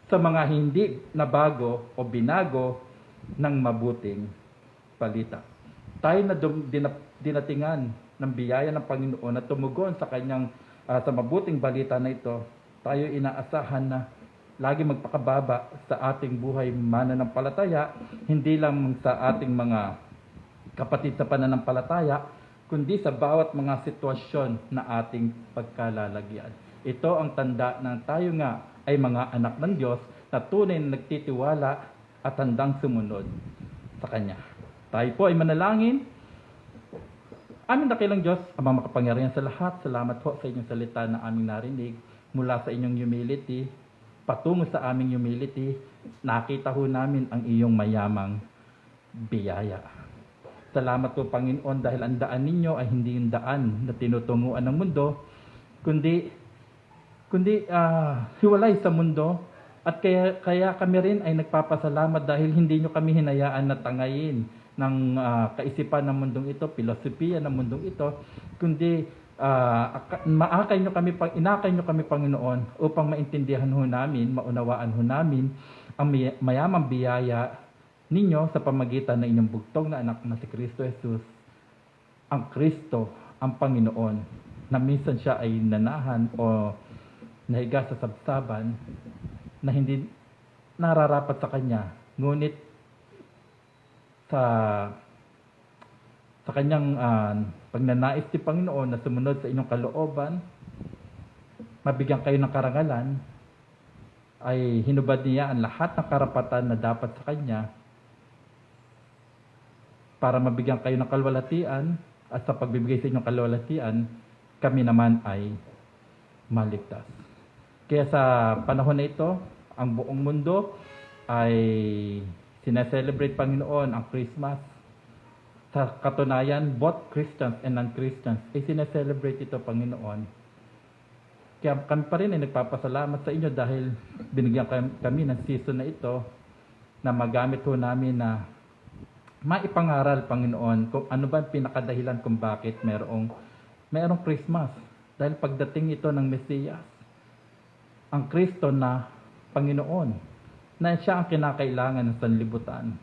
sa mga hindi na bago o binago ng mabuting balita. Tayo na dinatingan ng biyaya ng Panginoon na tumugon sa kanyang sa mabuting balita na ito. Tayo inaasahan na lagi magpakababa sa ating buhay mananampalataya, hindi lang sa ating mga kapatid sa pananampalataya, kundi sa bawat mga sitwasyon na ating pagkalalagyan. Ito ang tanda ng tayo nga ay mga anak ng Diyos na tunay na nagtitiwala at handang sumunod sa Kanya. Tayo po ay manalangin. Aming dakilang Diyos, Amang makapangyarihan sa lahat, salamat po sa inyong salita na aming narinig mula sa inyong humility, patungo sa aming humility, nakita ho namin ang iyong mayamang biyaya. Salamat po Panginoon dahil ang daan ninyo ay hindi yung daan na tinutunguan ng mundo, kundi hiwalay sa mundo, at kaya kami rin ay nagpapasalamat dahil hindi nyo kami hinayaan na tangayin ng kaisipan ng mundong ito, filosofiya ng mundong ito, kundi inakay nyo kami Panginoon upang maintindihan ho namin, maunawaan ho namin ang mayamang biyaya ninyo sa pamagitan ng inyong bugtong na anak na si Kristo Jesus, ang Kristo, ang Panginoon, na minsan siya ay nanahan o nahiga sa sabsaban na hindi nararapat sa Kanya, ngunit sa kanyang pagnanais ni Panginoon na sumunod sa inyong kalooban, mabigyan kayo ng karangalan, ay hinubad niya ang lahat ng karapatan na dapat sa Kanya para mabigyan kayo ng kalwalhatian, at sa pagbibigay sa inyong kalwalhatian, kami naman ay maligtas. Kaya sa panahon na ito, ang buong mundo ay sineselebrate Panginoon ang Christmas. Sa katunayan, both Christians and non-Christians ay sineselebrate ito Panginoon. Kaya kami pa rin ay nagpapasalamat sa inyo dahil binigyan kami ng season na ito na magamit ho namin na maipangaral Panginoon kung ano ba ang pinakadahilan kung bakit merong Christmas. Dahil pagdating ito ng Mesiyas, ang Kristo na Panginoon, na siya ang kinakailangan ng sanlibutan,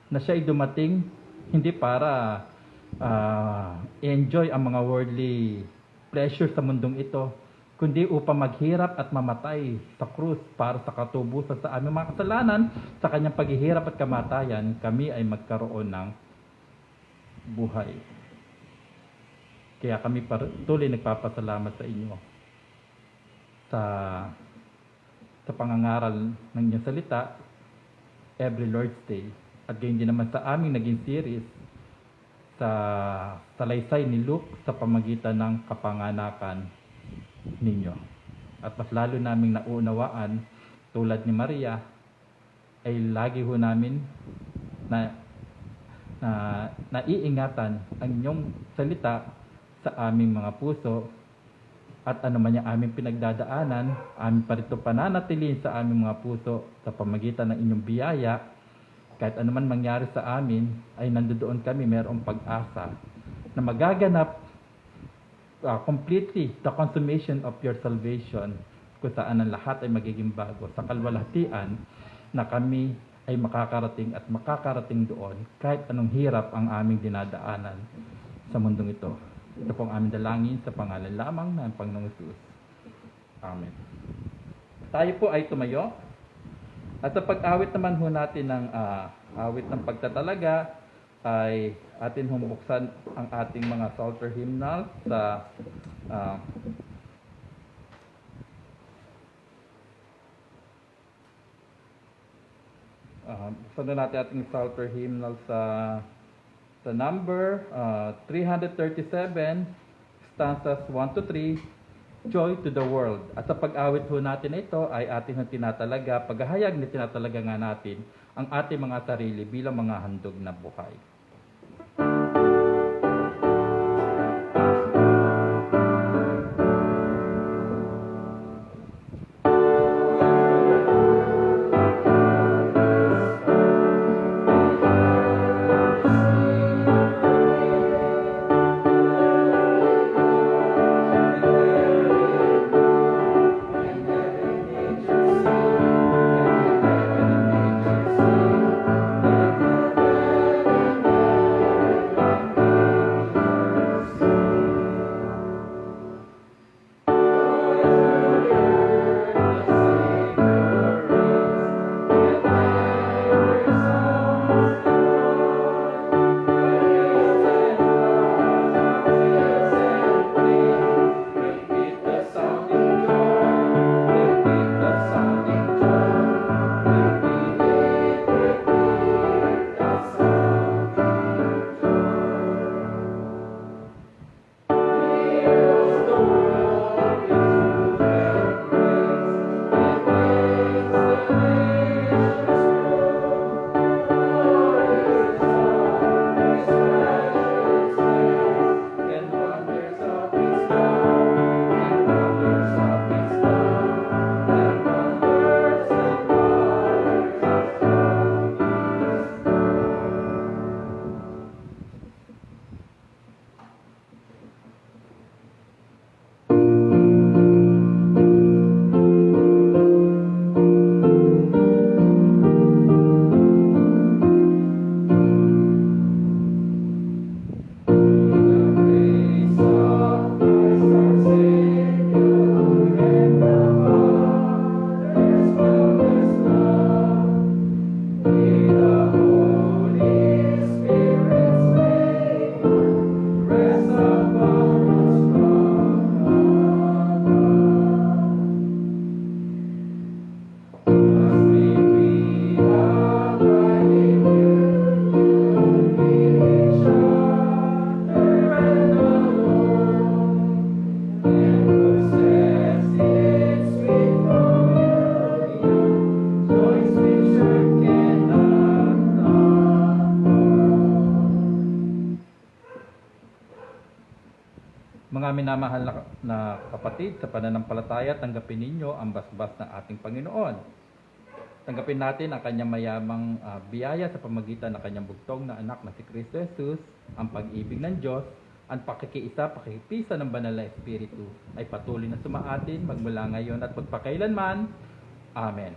na siya ay dumating hindi para enjoy ang mga worldly pleasure sa mundong ito, kundi upang maghirap at mamatay sa krus para sa katubusan sa aming mga kasalanan. Sa kanyang paghihirap at kamatayan, kami ay magkaroon ng buhay. Kaya kami tuloy nagpapasalamat sa inyo sa pangangaral ng inyong salita every Lord's Day, at gayon din naman sa aming naging series sa salaysay ni Luke sa pamagitan ng kapanganakan ninyo. At mas lalo naming nauunawaan, tulad ni Maria, ay lagi ho namin naiingatan ang inyong salita sa aming mga puso, at ano man yung aming pinagdadaanan, aming pa rito pananatilihin sa aming mga puso sa pamagitan ng inyong biyaya. Kahit ano man mangyari sa amin, ay nandoon kami mayroong pag-asa na magaganap completely the consummation of your salvation, kung saan ang lahat ay magiging bago sa kalwalhatian, na kami ay makakarating at makakarating doon kahit anong hirap ang aming dinadaanan sa mundong ito. Ito pong aming dalangin sa pangalan lamang ng Panginoong Jesus. Amen. Tayo po ay tumayo. At sa pag-awit naman ho natin ng awit ng pagtatalaga, ay atin humbuksan ang ating mga Psalter hymnal sa buksan na natin ating Psalter hymnal sa Sa number 337, stanzas 1 to 3, Joy to the World. At sa pag-awit ho natin ito ay ating tinatalaga, paghahayag na tinatalaga nga natin ang ating mga sarili bilang mga handog na buhay. Mga minamahal na kapatid, sa pananampalataya, tanggapin ninyo ang basbas ng ating Panginoon. Tanggapin natin ang kanyang mayamang biyaya sa pamagitan ng kanyang bugtong na anak na si Kristo Jesus, ang pag-ibig ng Diyos, ang pakikiisa, pakikipisa ng banal na Espiritu ay patuloy na sumaatin magmula ngayon at magpakailanman. Amen.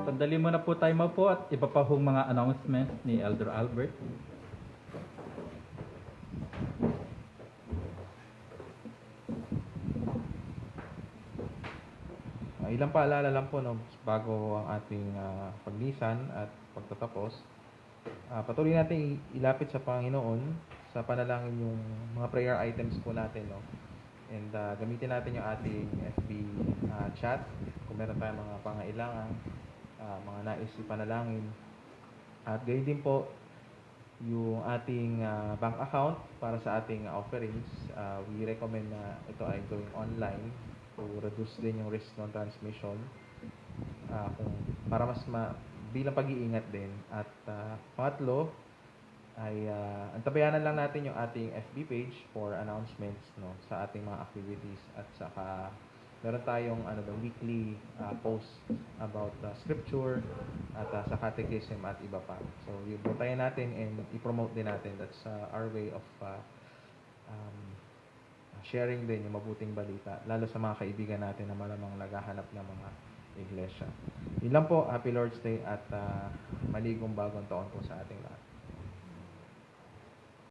Sandali muna po tayo maupo at iba pa hong mga announcement ni Elder Albert. Ilang paalala lang po no, bago ang ating paglisan at pagtatapos. Patuloy natin ilapit sa Panginoon sa panalangin yung mga prayer items po natin. No? And gamitin natin yung ating FB chat kung meron tayong mga pangailangan, mga nais ipanalangin. At gayon din po yung ating bank account para sa ating offerings. We recommend na ito ay going online to reduce din yung risk ng transmission para mas bilang pag-iingat din. At pangatlo ay antabayanan lang natin yung ating FB page for announcements no sa ating mga activities, at saka meron tayong weekly post about scripture at sa catechism at iba pa. So i-promote natin and i-promote din natin. That's our way of sharing din yung mabuting balita, lalo sa mga kaibigan natin na malamang naghahanap ng mga iglesia. Yun lang po. Happy Lord's Day at maligong bagong taon po sa ating lahat.